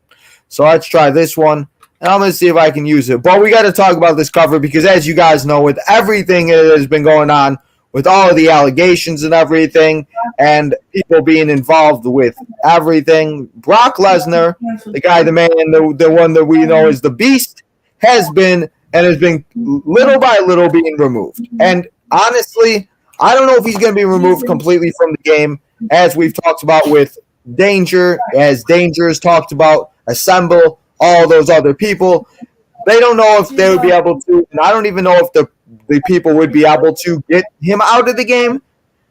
A: So let's try this one, and I'm going to see if I can use it. But we got to talk about this cover because, as you guys know, with everything that has been going on, with all of the allegations and everything, and people being involved with everything, Brock Lesnar, the guy, the man, the one that we know as the Beast, has been little by little being removed. And honestly, I don't know if he's going to be removed completely from the game, as we've talked about with Danger, as Danger has talked about, Assemble, all those other people. They don't know if they would be able to, and I don't even know if the people would be able to get him out of the game,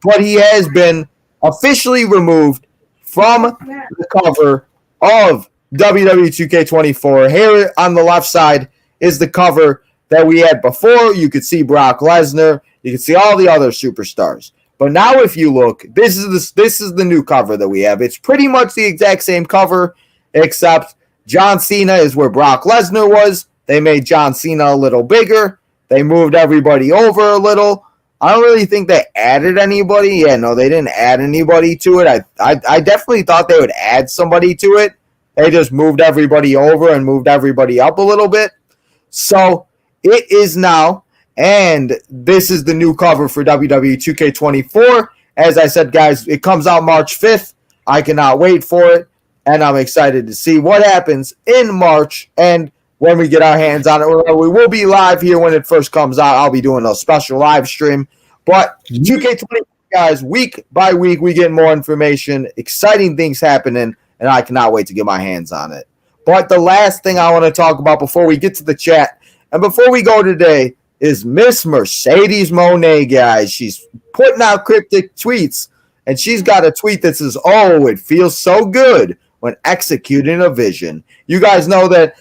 A: but he has been officially removed from the cover of WWE 2K24. Here on the left side is the cover that we had before. You could see Brock Lesnar. You can see all the other superstars. But now if you look, this is the new cover that we have. It's pretty much the exact same cover, except John Cena is where Brock Lesnar was. They made John Cena a little bigger. They moved everybody over a little. I don't really think they added anybody. Yeah, no, they didn't add anybody to it. I definitely thought they would add somebody to it. They just moved everybody over and moved everybody up a little bit. So it is now, and this is the new cover for WWE 2K24. As I said, guys, it comes out March 5th. I cannot wait for it, and I'm excited to see what happens in March and when we get our hands on it. We will be live here when it first comes out. I'll be doing a special live stream. But 2K20, guys, week by week, we get more information, exciting things happening, and I cannot wait to get my hands on it. But the last thing I want to talk about before we get to the chat and before we go today is Miss Mercedes Moné, guys. She's putting out cryptic tweets, and she's got a tweet that says, "Oh, it feels so good when executing a vision." You guys know that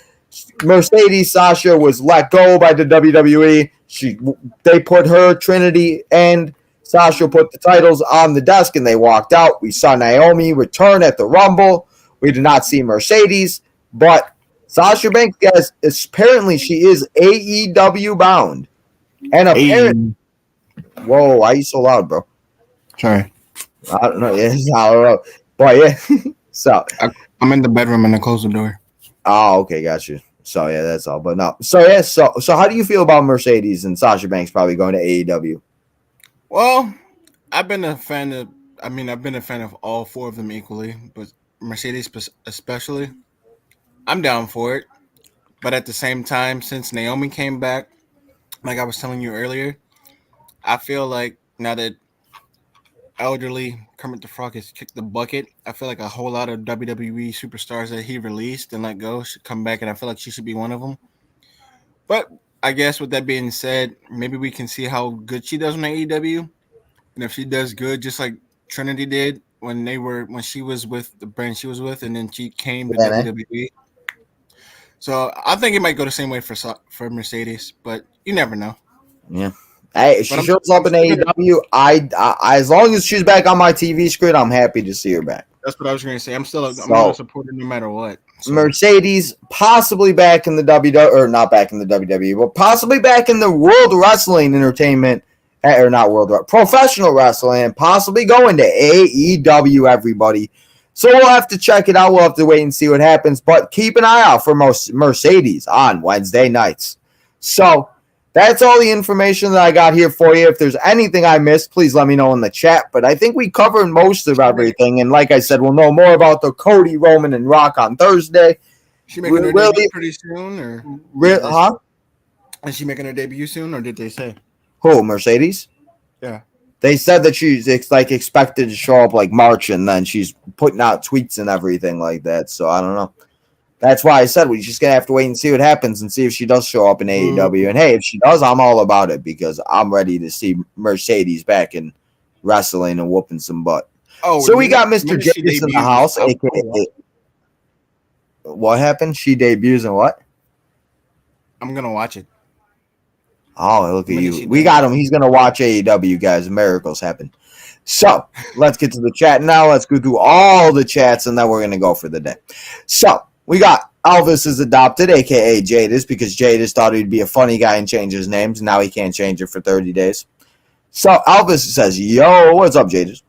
A: Mercedes Sasha was let go by the WWE. They put her, Trinity, and Sasha put the titles on the desk, and they walked out. We saw Naomi return at the Rumble. We did not see Mercedes, but Sasha Banks, guys, apparently she is AEW bound. And apparently, whoa, why are you so loud, bro?
C: Sorry.
A: I don't know. Yeah, I don't know. But yeah, so
C: I'm in the bedroom and I close the door.
A: Oh, okay, got you. So yeah, that's all. But no, so yeah, so how do you feel about Mercedes and Sasha Banks probably going to AEW?
C: Well, I've been a fan of all four of them equally, but Mercedes especially. I'm down for it. But at the same time, since Naomi came back, like I was telling you earlier, I feel like now that elderly Kermit the Frog has kicked the bucket, I feel like a whole lot of WWE superstars that he released and let go should come back, and I feel like she should be one of them. But I guess with that being said, maybe we can see how good she does on AEW, and if she does good, just like Trinity did when she was with the brand she was with, and then she came to WWE. So I think it might go the same way for Mercedes, but you never know.
A: Yeah. Hey, if she shows up in AEW, I as long as she's back on my TV screen, I'm happy to see her back.
C: That's what I was going to say. I'm going to support her no matter what.
A: So. Mercedes possibly back in the WWE, or not back in the WWE, but possibly back in the World Wrestling Entertainment, or not Professional Wrestling, and possibly going to AEW, everybody. So we'll have to check it out. We'll have to wait and see what happens. But keep an eye out for Mercedes on Wednesday nights. So that's all the information that I got here for you. If there's anything I missed, please let me know in the chat. But I think we covered most of everything. And like I said, we'll know more about the Cody, Roman, and Rock on Thursday.
C: She making her debut pretty soon?
A: Huh?
C: Is she making her debut soon, or did they say?
A: Who, Mercedes?
C: Yeah.
A: They said that she's expected to show up like March, and then she's putting out tweets and everything like that. So I don't know. That's why I said we're just gonna have to wait and see what happens and see if she does show up in AEW. And hey, if she does, I'm all about it because I'm ready to see Mercedes back in wrestling and whooping some butt. Oh, so we got Mr. Jadis in the house. AKA, what happened? She debuts in what?
C: I'm gonna watch it.
A: Oh, look at you. We got him. He's going to watch AEW, guys. Miracles happen. So, let's get to the chat now. Let's go through all the chats, and then we're going to go for the day. So, we got Elvis is adopted, a.k.a. Jadis, because Jadis thought he'd be a funny guy and change his name. Now he can't change it for 30 days. So, Elvis says, yo, what's up, Jadis?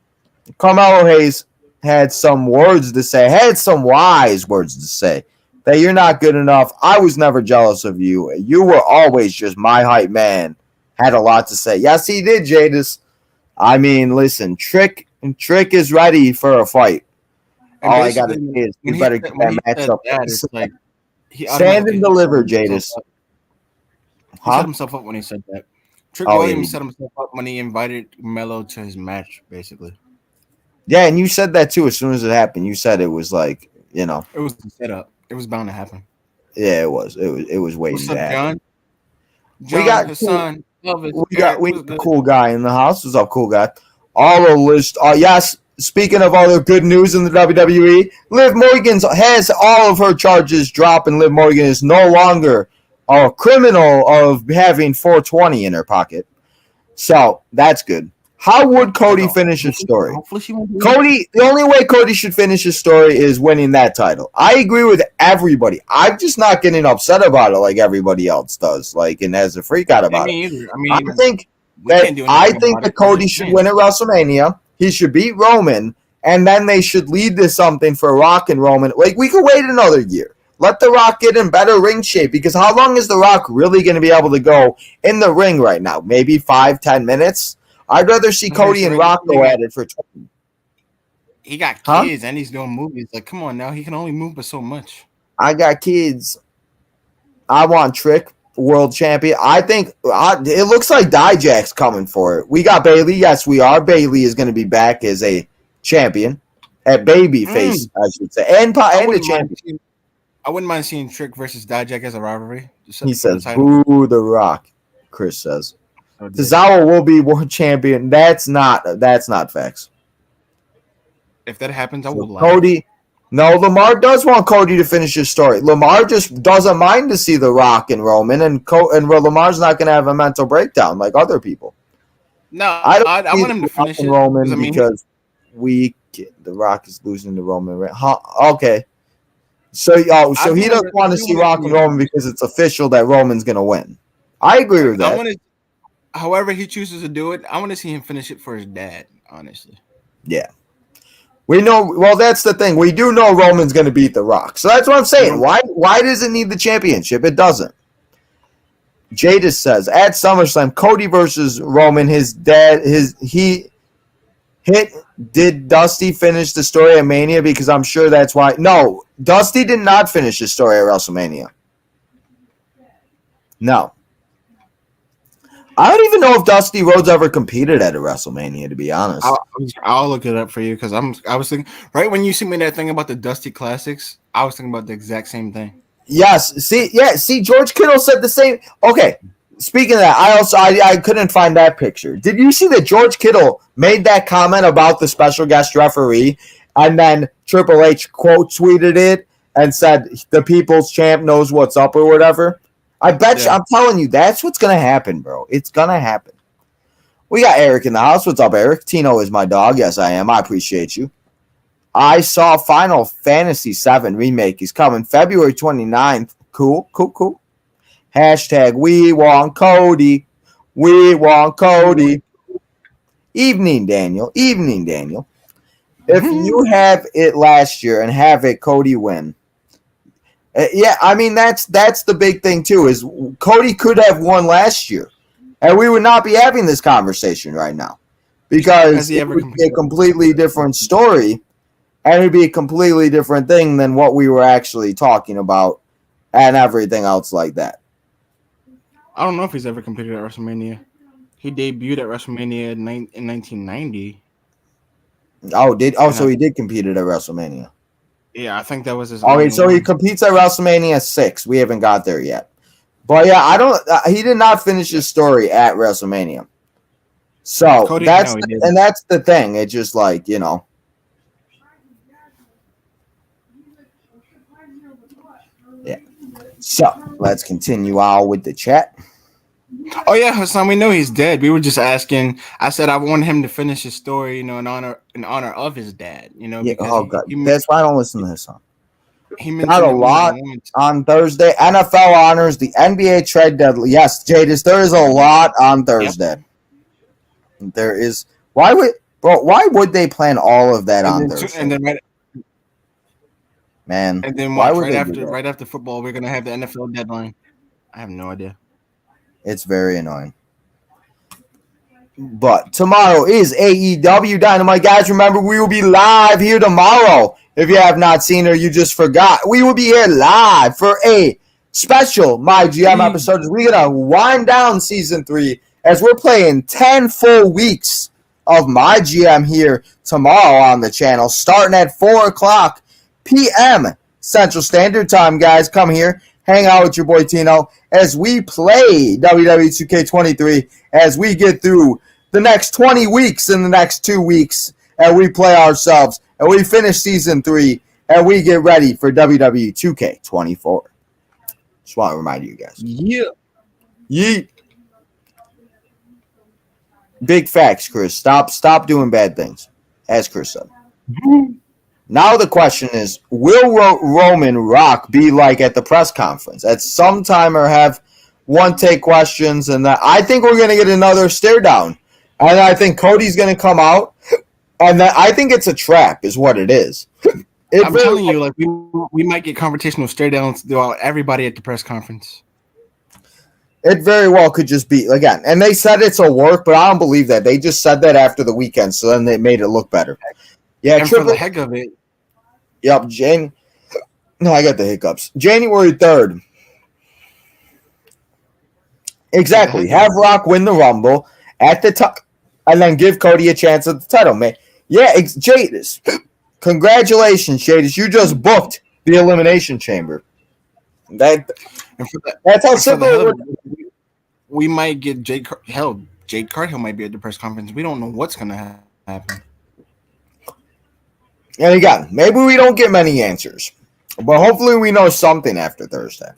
A: Carmelo Hayes had some words to say, had some wise words to say. That you're not good enough. I was never jealous of you. You were always just my hype man. Had a lot to say. Yes, he did, Jadis. I mean, listen, Trick is ready for a fight. And all I got to say is you better get that match up.
C: Like,
A: stand and deliver, Jadis.
C: He set himself up when he said that. Trick Williams set himself up when he invited Melo to his match, basically.
A: Yeah, and you said that too as soon as it happened. You said it was like, you know.
C: It was the setup. It was bound to happen.
A: Yeah, it was. It was waiting
C: What's up,
A: to happen.
C: John?
A: We got
C: Hassan.
A: We got a cool guy in the house. What's up, cool guy? All the list. Yes. Speaking of other good news in the WWE, Liv Morgan has all of her charges dropped, and Liv Morgan is no longer a criminal of having 420 in her pocket. So that's good. How would Cody finish his story? Cody, the only way Cody should finish his story is winning that title. I agree with everybody. I'm just not getting upset about it like everybody else does, and has a freak out about it. I think that Cody should win at WrestleMania. He should beat Roman, and then they should lead to something for Rock and Roman. We could wait another year. Let The Rock get in better ring shape, because how long is The Rock really going to be able to go in the ring right now? Maybe 5-10 minutes? I'd rather see
C: Okay,
A: Cody
C: so
A: and
C: right
A: Rock
C: now
A: go
C: we
A: at it for.
C: he got
A: Huh?
C: kids and he's doing movies. Like, come on now, he can only move but so much.
A: I got kids. I want Trick world champion. I think it looks like Dijak's coming for it. We got Bailey. Yes, we are. Bailey is going to be back as a champion at babyface, I should say, and a champion.
C: I wouldn't mind seeing Trick versus Dijak as a rivalry.
A: He says, "Boo the Rock." Chris says,
C: So
A: "Tozawa will be world champion." That's not facts.
C: if that happens, I will laugh.
A: Cody. No, Lamar does want Cody to finish his story. Lamar just doesn't mind to see The Rock and Roman, and Lamar's not going to have a mental breakdown like other people.
C: No, I want him to finish it.
A: Roman because The Rock is losing to Roman. Huh? Okay. So he doesn't want to see Rock and Roman because it's official that Roman's going to win. I agree with that.
C: However he chooses to do it, I want to see him finish it for his dad, honestly.
A: Yeah. We know. Well, that's the thing. We do know Roman's going to beat The Rock, so that's what I'm saying. Why does it need the championship? It doesn't. Jadis says at SummerSlam, Cody versus Roman. His dad, Did Dusty finish the story at Mania? Because I'm sure that's why. No, Dusty did not finish his story at WrestleMania. No. I don't even know if Dusty Rhodes ever competed at a WrestleMania, to be honest.
C: I'll look it up for you because I was thinking right when you sent me that thing about the Dusty Classics, I was thinking about the exact same thing.
A: Yes. See, George Kittle said the same. Okay. Speaking of that, I couldn't find that picture. Did you see that George Kittle made that comment about the special guest referee, and then Triple H quote tweeted it and said the people's champ knows what's up or whatever? I bet you, I'm telling you, that's what's going to happen, bro. It's going to happen. We got Eric in the house. What's up, Eric? Tino is my dog. Yes, I am. I appreciate you. I saw Final Fantasy VII Remake is coming February 29th. Cool. Hashtag we want Cody. We want Cody. Evening, Daniel. If you have it last year and have it Cody win. Yeah, I mean, that's the big thing, too, is Cody could have won last year, and we would not be having this conversation right now because it would be a completely different story, and it would be a completely different thing than what we were actually talking about and everything else like that.
C: I don't know if he's ever competed at WrestleMania. He debuted at WrestleMania in 1990.
A: So he did compete at WrestleMania.
C: Yeah, I think that was his.
A: Okay, so he competes at WrestleMania 6. We haven't got there yet, but yeah, he did not finish his story at WrestleMania. So that's the thing. It's just like, you know. Yeah. So let's continue on with the chat.
C: Oh yeah, Hassan, we know he's dead. We were just asking. I said I want him to finish his story, in honor of his dad.
A: Yeah. Oh God, that's why I don't listen to his song.
C: He
A: got a lot on Thursday. NFL honors the NBA trade deadline. Yes, Jadis, there is a lot on Thursday. Yep. There is. Why would they plan all of that on Thursday? And then
C: right after football, we're gonna have the NFL deadline. I have no idea.
A: It's very annoying. But tomorrow is AEW Dynamite. Guys, remember, we will be live here tomorrow. If you have not seen or you just forgot, we will be here live for a special My GM episode. We're going to wind down Season 3 as we're playing 10 full weeks of My GM here tomorrow on the channel, starting at 4 o'clock p.m. Central Standard Time, guys. Come here. Hang out with your boy Tino as we play WWE 2K23 as we get through the next 20 weeks in the next 2 weeks and we play ourselves and we finish Season 3 and we get ready for WWE 2K24. Just want to remind you guys.
C: Yeah.
A: Yeet. Big facts, Chris. Stop doing bad things, as Chris said. Now the question is, will Roman Rock be like at the press conference at some time or have one-take questions? And that I think we're going to get another stare down. And I think Cody's going to come out. And I think it's a trap is what it is.
C: I'm telling you, like we might get confrontational stare downs throughout everybody at the press conference.
A: It very well could just be again, and they said it's a work, but I don't believe that. They just said that after the weekend, so then they made it look better. Yeah,
C: And for the heck of it,
A: Yep, No, I got the hiccups. January 3rd. Exactly. Have Rock win the Rumble at the top, and then give Cody a chance at the title, man. Yeah, Jadis. Congratulations, Jadis. You just booked the Elimination Chamber. That's how simple it works.
C: We might get Jade Cargill might be at the press conference. We don't know what's going to happen.
A: And again, maybe we don't get many answers, but hopefully we know something after Thursday.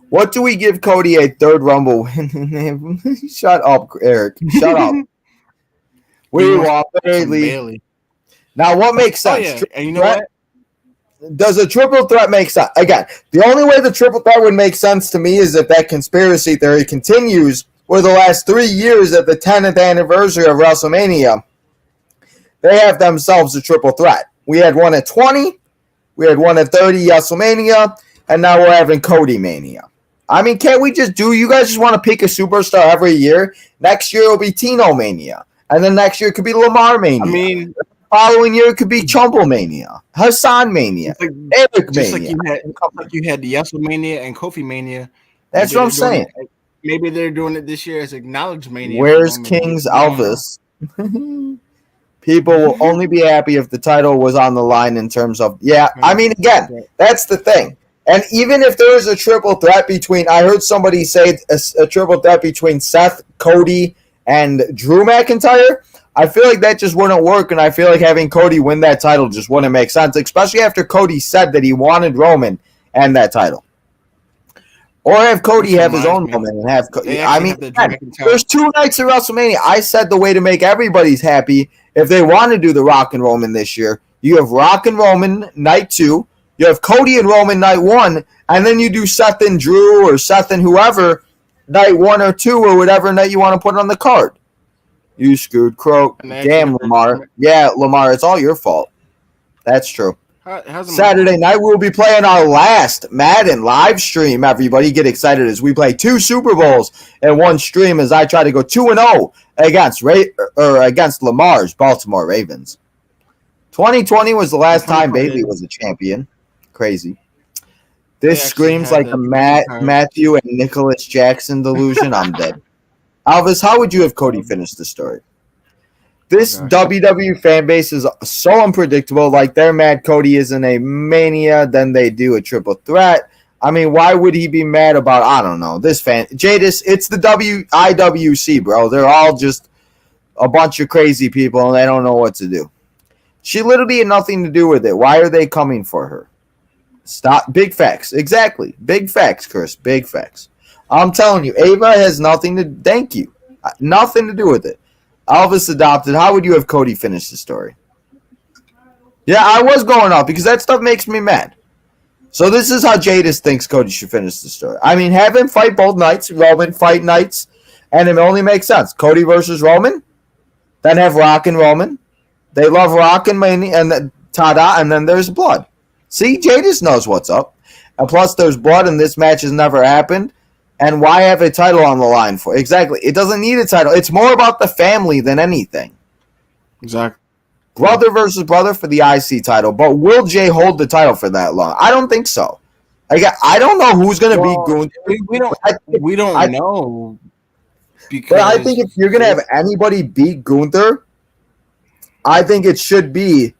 A: What do we give Cody a third Rumble win? Shut up, Eric. Shut up. We want Bayley. Now, what makes sense?
C: Oh, yeah. And you know what?
A: Does a triple threat make sense? Again, the only way the triple threat would make sense to me is if that conspiracy theory continues where the last 3 years at the 10th anniversary of WrestleMania, they have themselves a triple threat. We had one at 20, we had one at 30 WrestleMania, and now we're having Cody Mania. I mean, can't we just do, you guys just want to pick a superstar every year? Next year it'll be Tino Mania. And then next year it could be Lamar Mania.
C: I mean,
A: following year it could be Chumble Mania, Hassan Mania, Eric Mania.
C: Like you had the WrestleMania and Kofi Mania.
A: That's what I'm saying.
C: Maybe they're doing it this year as Acknowledge Mania.
A: Where's King's Elvis? People will only be happy if the title was on the line in terms of, I mean, again, that's the thing. And even if there was a triple threat between, I heard somebody say a triple threat between Seth, Cody, and Drew McIntyre, I feel like that just wouldn't work, and I feel like having Cody win that title just wouldn't make sense, especially after Cody said that he wanted Roman and that title. Or have Cody have his own moment and have Cody. I mean, there's 2 nights of WrestleMania. I said the way to make everybody's happy, if they want to do the Rock and Roman this year, you have Rock and Roman night 2, you have Cody and Roman night 1, and then you do Seth and Drew or Seth and whoever night 1 or 2 or whatever night you want to put on the card. You screwed Croak. Damn, Lamar. Yeah, Lamar, it's all your fault. That's true. Saturday night, we'll be playing our last Madden live stream. Everybody get excited as we play 2 Super Bowls in one stream as I try to go 2-0 against Lamar's Baltimore Ravens. 2020 was the last time Bailey was a champion. Crazy. This screams like a Matthew and Nicholas Jackson delusion. I'm dead. Alvis, how would you have Cody finish the story? This WWE fan base is so unpredictable. Like, they're mad Cody is in a Mania, then they do a triple threat. I mean, why would he be mad about, I don't know, this fan? Jadis, it's the IWC, bro. They're all just a bunch of crazy people, and they don't know what to do. She literally had nothing to do with it. Why are they coming for her? Stop. Big facts. Exactly. Big facts, Chris. Big facts. I'm telling you, Ava has nothing to – thank you. Nothing to do with it. Elvis adopted. How would you have Cody finish the story? Yeah, I was going off because that stuff makes me mad. So this is how Jadis thinks Cody should finish the story. I mean, have him fight both nights, Roman fight nights, and it only makes sense. Cody versus Roman, then have Rock and Roman. They love Rock and Mania, and then ta-da, and then there's blood. See, Jadis knows what's up. And plus there's blood, and this match has never happened. And why have a title on the line for? Exactly. It doesn't need a title. It's more about the family than anything.
C: Exactly.
A: Brother versus brother for the IC title. But will Jay hold the title for that long? I don't think so. I don't know who's going to beat Gunther.
C: We don't know.
A: Because but I think if you're going to have anybody beat Gunther, I think it should be,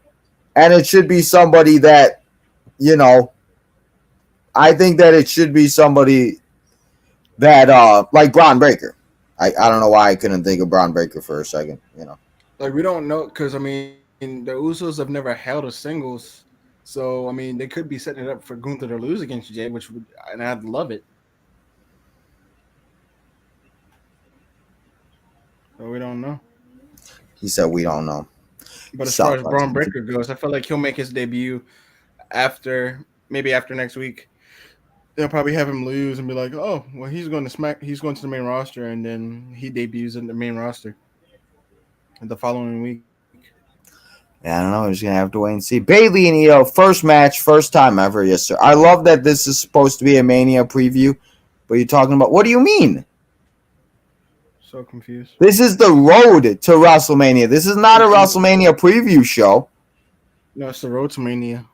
A: and it should be somebody that, you know, I think that it should be somebody that like Braun Breaker. I don't know why I couldn't think of Braun Breaker for a second, you know.
C: Like, we don't know because, I mean, the Usos have never held a singles. So, I mean, they could be setting it up for Gunther to lose against Jay, and I'd love it. But we don't know.
A: He said we don't know.
C: But as far as Braun Breaker goes, I feel like he'll make his debut maybe after next week. They'll probably have him lose and be like, "Oh, well, he's going to the main roster," and then he debuts in the main roster the following week.
A: Yeah, I don't know. We're just gonna have to wait and see. Bayley and Io, first match, first time ever. Yes, sir. I love that this is supposed to be a Mania preview, But you're talking about, what do you mean?
C: So confused.
A: This is the road to WrestleMania. This is not a WrestleMania preview show.
C: No, it's the Road to Mania.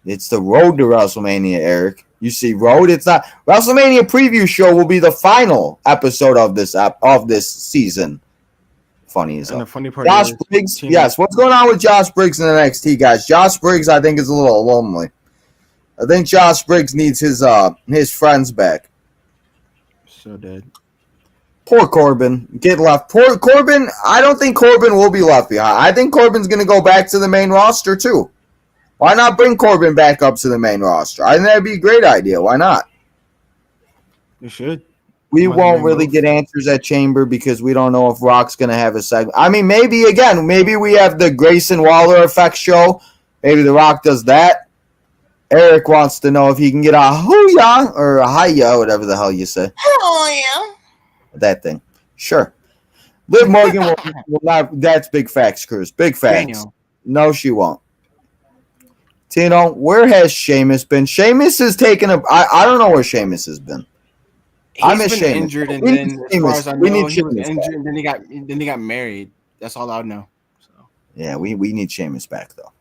A: It's the road to WrestleMania, Eric. You see, road. It's not WrestleMania preview show will be the final episode of this season. Funny as
C: And the
A: hell.
C: funny part
A: Josh
C: is,
A: Briggs.
C: Tina-
A: Yes, what's going on with Josh Briggs in NXT, guys? Josh Briggs, I think, is a little lonely. I think Josh Briggs needs his friends back.
C: So dead.
A: Poor Corbin. Get left. Poor Corbin. I don't think Corbin will be left behind. I think Corbin's going to go back to the main roster, too. Why not bring Corbin back up to the main roster? I think that'd be a great idea. Why not?
C: You should.
A: We
C: Might
A: won't
C: be
A: really
C: moved.
A: get answers at Chamber because we don't know if Rock's going to have a segment. I mean, maybe we have the Grayson Waller effect show. Maybe The Rock does that. Eric wants to know if he can get a hoo-ya or a hi-ya, whatever the hell you say.
C: Oh
A: That thing. Sure. Liv Morgan will not. That's big facts, Cruz. Big facts.
C: Daniel.
A: No, she won't. Tino, where has Sheamus been? Sheamus has taken a. I don't know where Sheamus has been. I
C: He's
A: miss
C: been
A: Sheamus.
C: injured, and
A: We need
C: then as
A: Sheamus.
C: far as I
A: We
C: know,
A: need
C: he was
A: Sheamus back.
C: injured, and then he got married. That's all I know. So.
A: Yeah, we need Sheamus back though.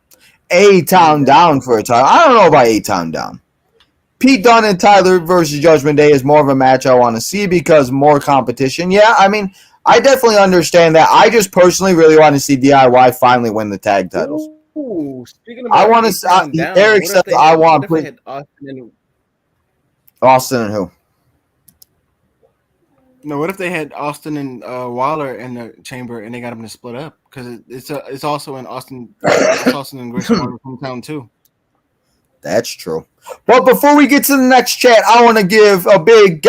A: A-Town down for a time. I don't know about A-Town down. Pete Dunne and Tyler versus Judgment Day is more of a match I want to see because more competition. Yeah, I mean, I definitely understand that. I just personally really want to see DIY finally win the tag titles.
B: Ooh, speaking
A: I
B: about
A: wanna
B: Pete Dunne
A: s-
B: down,
A: Eric
B: what if
A: said
B: they
A: I
B: had-
A: want
B: what if
A: to
B: they had Austin and
A: Austin and who?
C: No, what if they had Austin and Waller in the chamber and they got them to split up? Because it's also in Austin. It's Austin and Grayson Waller hometown too.
A: That's true. But before we get to the next chat, I want to give a big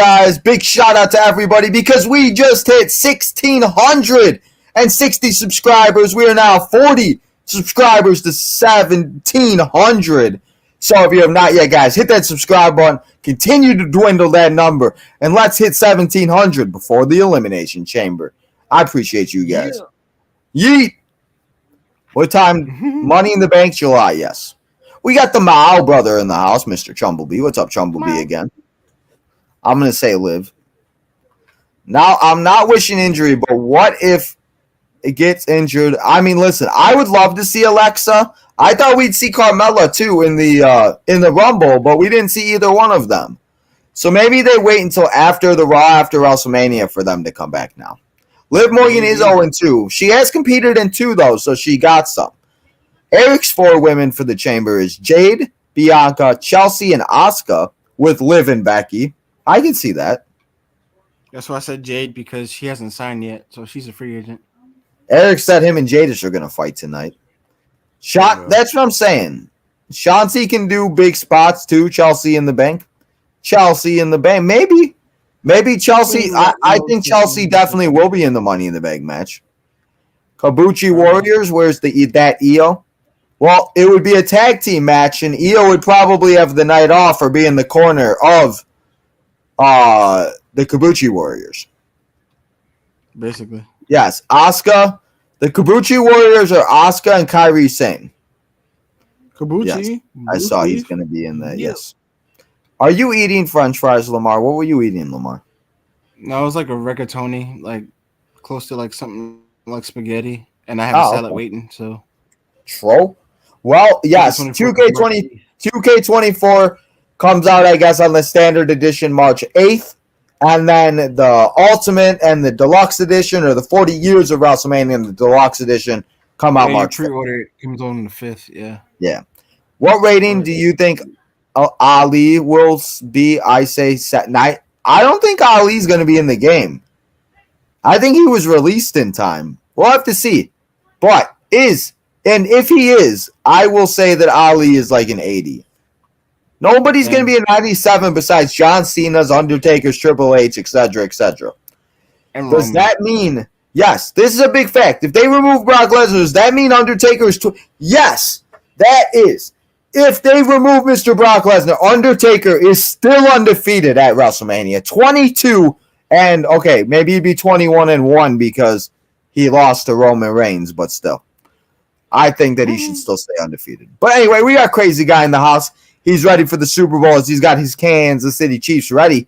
A: shout out to everybody because we just hit 1,660 subscribers. We are now 40 subscribers to 1,700. So if you have not yet, guys, hit that subscribe button. Continue to dwindle that number. And let's hit 1,700 before the Elimination Chamber. I appreciate you guys. Yeet. What time? Money in the Bank, July, yes. We got the Mao brother in the house, Mr. Chumblebee. What's up, Chumblebee, again? I'm going to say live. Now, I'm not wishing injury, but what if it gets injured? I mean, listen, I would love to see Alexa. I thought we'd see Carmella, too, in the Rumble, but we didn't see either one of them. So maybe they wait until after the Raw, after WrestleMania for them to come back now. Liv Morgan is 0-2. She has competed in 2, though, so she got some. Eric's 4 women for the Chamber is Jade, Bianca, Chelsea, and Asuka with Liv and Becky. I can see that.
C: That's why I said Jade because she hasn't signed yet, so she's a free agent.
A: Eric said him and Jadis are going to fight tonight. That's what I'm saying. Chauncey can do big spots, too. Chelsea in the bank. Maybe Chelsea. I think Chelsea definitely will be in the Money in the Bank match. Kabuchi Warriors, where's that Io? Well, it would be a tag team match, and Io would probably have the night off or be in the corner of the Kabuchi Warriors.
C: Basically.
A: Yes, Asuka. The Kabuchi Warriors are Asuka and Kairi Sane.
C: Kabuchi.
A: Yes, I saw he's going to be in that, yes. Are you eating French fries, Lamar? What were you eating, Lamar?
C: No, it was like a rigatoni, like close to like something like spaghetti, and I have a salad waiting, so.
A: Troll? Well, yes, 2K24 comes out, I guess, on the standard edition March 8th. And then the Ultimate and the Deluxe Edition, or the 40 Years of WrestleMania and the Deluxe Edition, come out March 5th.
C: Pre-order comes on the 5th, yeah.
A: Yeah. What rating do you think Ali will be? I say set night. I don't think Ali's going to be in the game. I think he was released in time. We'll have to see. But if he is, I will say that Ali is like an 80. Nobody's going to be a 97 besides John Cena's, Undertaker's, Triple H, etc., etc. Does that mean, yes, this is a big fact. If they remove Brock Lesnar, does that mean Undertaker is yes, that is. If they remove Mr. Brock Lesnar, Undertaker is still undefeated at WrestleMania. 22 and, okay, maybe he'd be 21-1 because he lost to Roman Reigns, but still. I think that he should still stay undefeated. But anyway, we got Crazy Guy in the house. he's ready for the Super Bowl as he's got his Kansas City Chiefs ready.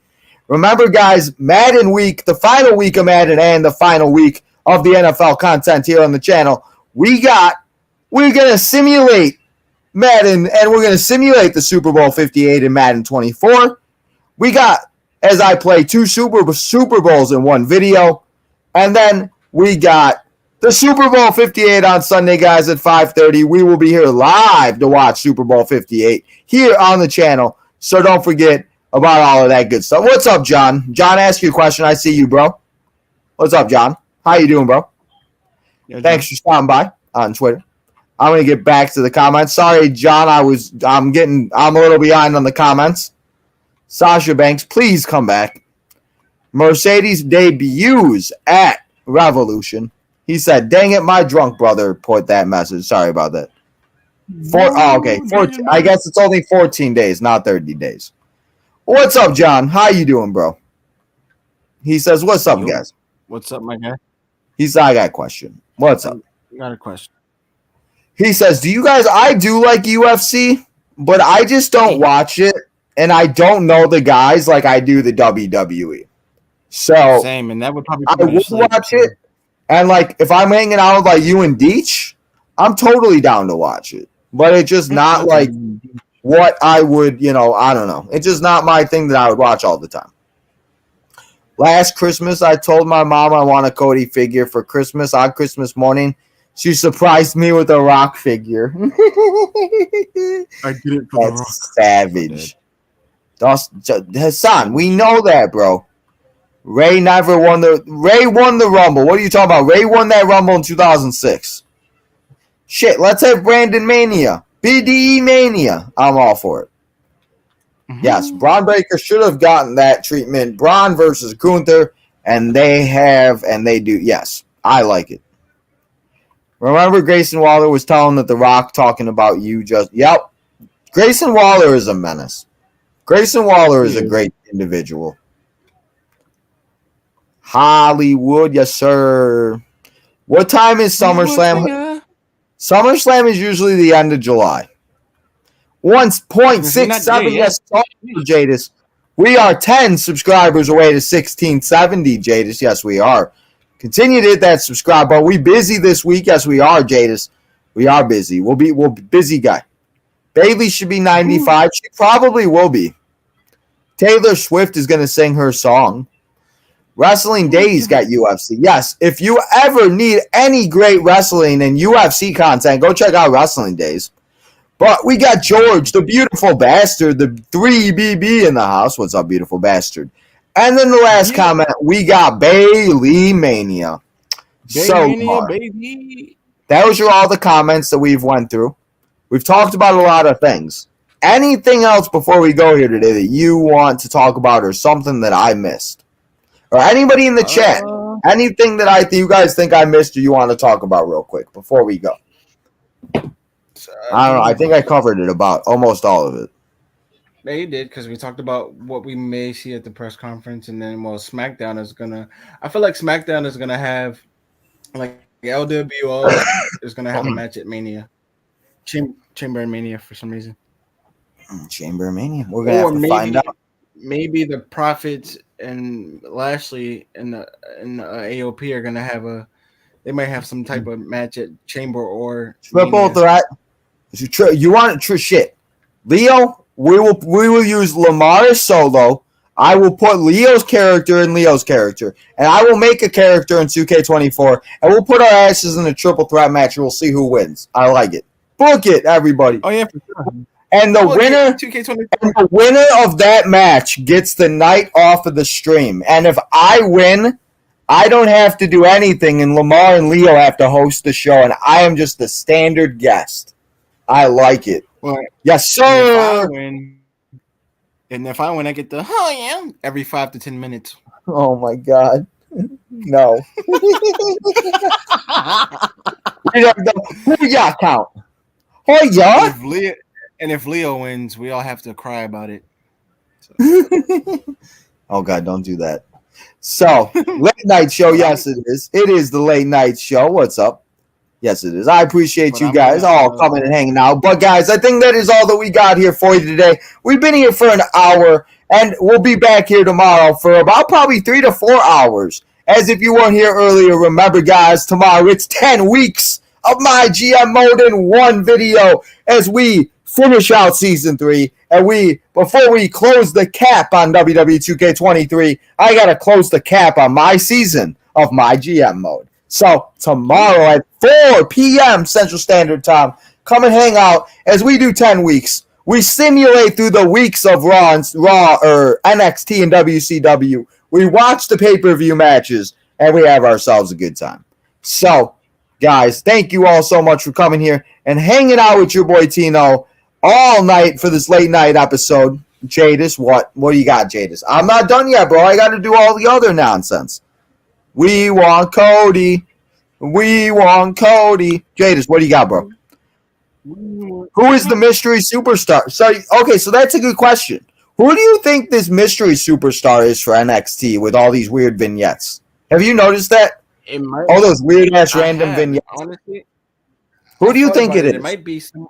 A: Remember, guys, Madden week, the final week of Madden and the final week of the NFL content here on the channel, we're going to simulate Madden, and we're going to simulate the Super Bowl 58 in Madden 24. We got, as I play, 2 Super Bowls in one video, and then we got the Super Bowl 58 on Sunday, guys, at 5:30. We will be here live to watch Super Bowl 58 here on the channel, so don't forget about all of that good stuff. What's up, John? John, ask you a question. I see you, bro. What's up, John? How you doing, bro?
C: Yeah,
A: Thanks for stopping by on Twitter. I'm gonna get back to the comments. Sorry, John. I'm a little behind on the comments. Sasha Banks, please come back. Mercedes debuts at Revolution. He said, "Dang it, my drunk brother put that message." Sorry about that. Okay. 14, I guess it's only 14 days, not 30 days. What's up, John? How you doing, bro? He says, "What's up,
C: Yo.
A: guys?"
C: What's up, my guy?
A: He said, "I got a question." What's up?
C: I got a question.
A: He says, "Do you guys? I do like UFC, but I just don't watch it, and I don't know the guys like I do the WWE. So
C: Same, and that would probably
A: I
C: put me to
A: would
C: sleep.
A: watch it, and like if I'm hanging out with like you and Deech, I'm totally down to watch it. But it's just not like what I would, I don't know. It's just not my thing that I would watch all the time. Last Christmas, I told my mom I want a Cody figure for Christmas. On Christmas morning, she surprised me with a Rock figure.
C: I did it for the Rock.
A: That's savage. Hassan, we know that, bro. Ray won the Rumble. What are you talking about? Ray won that Rumble in 2006. Shit, let's have Brandon Mania. BDE Mania. I'm all for it.
C: Mhm.
A: Yes, Braun Breaker should have gotten that treatment. Braun versus Gunther, and they do. Yes, I like it. Remember Grayson Waller was telling that The Rock talking about you yep. Grayson Waller is a menace. Grayson Waller is a great individual. Hollywood, yes, sir. What time is SummerSlam? SummerSlam is usually the end of July. 1.67, yes, Jadis. We are 10 subscribers away to 1670, Jadis. Yes, we are. Continue to hit that subscribe button. We busy this week. Yes, we are, Jadis. We are busy. We'll be busy guy. Bailey should be 95. She probably will be. Taylor Swift is going to sing her song. Wrestling Days got UFC. Yes, if you ever need any great wrestling and UFC content, go check out Wrestling Days. But we got George, the beautiful bastard, the 3BB in the house. What's up, beautiful bastard? And then the last comment, we got Bailey Mania.
C: Baby.
A: Those are all the comments that we've went through. We've talked about a lot of things. Anything else before we go here today that you want to talk about or something that I missed? Or anybody in the chat, anything that you guys think I missed or you want to talk about real quick before we go? I don't know. I think I covered it about almost all of it.
C: Yeah, you did, because we talked about what we may see at the press conference, and then SmackDown is gonna. I feel like SmackDown is gonna have, like, LWO is gonna have a match at Mania, Chamber Mania for some reason.
A: Chamber Mania. We're gonna have to find out.
C: Maybe the Profits and Lashley and the AOP are gonna have they might have some type of match at Chamber or
A: Triple threat. You want it? Shit, Leo. We will use Lamar Solo. I will put Leo's character in Leo's character, and I will make a character in 2K24, and we'll put our asses in a triple threat match, and we'll see who wins. I like it. Book it, everybody.
C: Oh yeah, for sure.
A: And the winner of that match gets the night off of the stream. And if I win, I don't have to do anything, and Lamar and Leo have to host the show, and I am just the standard guest. I like it.
C: Well,
A: yes, sir.
C: And if I win, I get the every 5 to 10 minutes.
A: Oh my god, no. Who y'all count? Oh yeah.
C: And if Leo wins, we all have to cry about it.
A: So. Oh god, don't do that. So late night show. Yes, it is. It is the late night show. What's up? Yes, it is. I appreciate
C: But
A: you
C: I'm
A: guys
C: gonna,
A: all coming and hanging out. But, guys, I think that is all that we got here for you today. We've been here for an hour, and we'll be back here tomorrow for about probably 3 to 4 hours. As if you weren't here earlier, remember, guys, tomorrow it's 10 weeks of my GM mode in one video as we finish out Season 3. And before we close the cap on WWE 2K23, I got to close the cap on my season of my GM mode. So tomorrow at 4 p.m. Central Standard Time, come and hang out as we do 10 weeks. We simulate through the weeks of Raw or NXT and WCW. We watch the pay-per-view matches, and we have ourselves a good time. So, guys, thank you all so much for coming here and hanging out with your boy Tino all night for this late night episode. Jadis, what do you got, Jadis? I'm not done yet, bro. I got to do all the other nonsense. We want Cody. We want Cody. Jadis, what do you got, bro? Who is the mystery superstar? So that's a good question. Who do you think this mystery superstar is for NXT with all these weird vignettes? Have you noticed that? All those weird-ass random vignettes.
C: Honestly,
A: who do you think it is?
C: It might be some.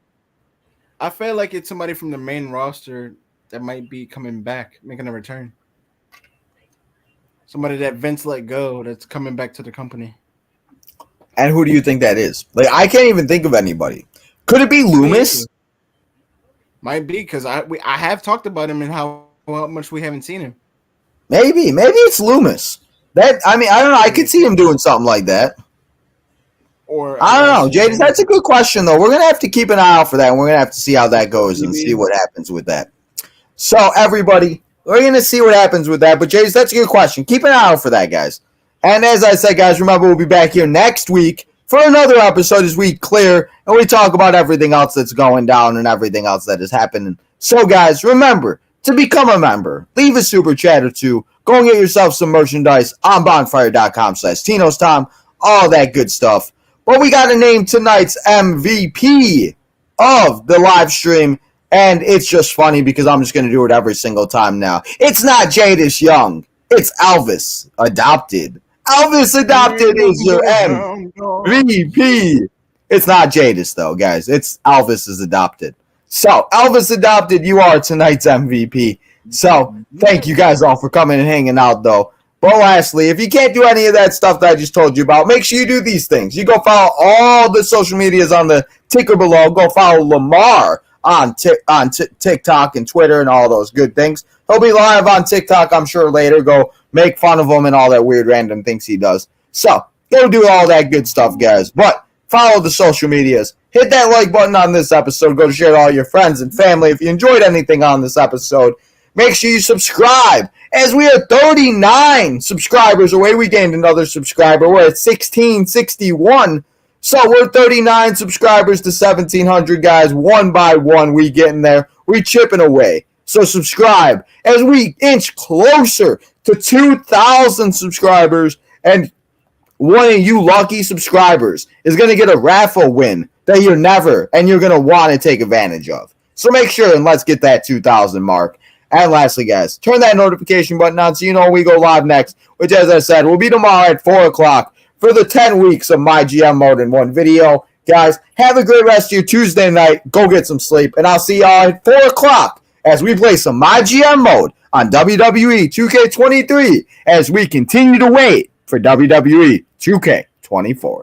C: I feel like it's somebody from the main roster that might be coming back, making a return. Somebody that Vince let go that's coming back to the company.
A: And who do you think that is? Like, I can't even think of anybody. Could it be Loomis?
C: Might be, because I have talked about him and how much we haven't seen him.
A: Maybe it's Loomis. I don't know. I could see him doing something like that.
C: Or
A: I don't know, Jadis. That's a good question, though. We're gonna have to keep an eye out for that, and we're gonna have to see how that goes and see what happens with that. So, everybody, we're gonna see what happens with that. But Jadis, that's a good question. Keep an eye out for that, guys. And as I said, guys, remember we'll be back here next week for another episode as we clear and we talk about everything else that's going down and everything else that is happening. So, guys, remember to become a member. Leave a super chat or two. Go and get yourself some merchandise on bonfire.com/Tino's Time. All that good stuff. But we got to name tonight's MVP of the live stream. And it's just funny because I'm just going to do it every single time now. It's not Jadis Young. It's Elvis Adopted. Elvis Adopted is your MVP. It's not Jadis, though, guys. It's Elvis is Adopted. So, Elvis Adopted, you are tonight's MVP. So, thank you guys all for coming and hanging out, though. But lastly, if you can't do any of that stuff that I just told you about, make sure you do these things. You go follow all the social medias on the ticker below. Go follow Lamar on TikTok and Twitter and all those good things. He'll be live on TikTok, I'm sure, later. Go make fun of him and all that weird random things he does. So, go do all that good stuff, guys. But follow the social medias. Hit that like button on this episode. Go share to all your friends and family. If you enjoyed anything on this episode, make sure you subscribe. As we are 39 subscribers away, we gained another subscriber. We're at 1661. So we're 39 subscribers to 1,700, guys. One by one, we getting there. We chipping away. So subscribe as we inch closer to 2,000 subscribers. And one of you lucky subscribers is going to get a raffle win that you're going to want to take advantage of. So make sure and let's get that 2,000 mark. And lastly, guys, turn that notification button on so you know when we go live next, which, as I said, will be tomorrow at 4 o'clock for the 10 weeks of my GM mode in one video. Guys, have a great rest of your Tuesday night. Go get some sleep. And I'll see y'all at 4 o'clock as we play some my GM mode on WWE 2K23 as we continue to wait for WWE 2K24.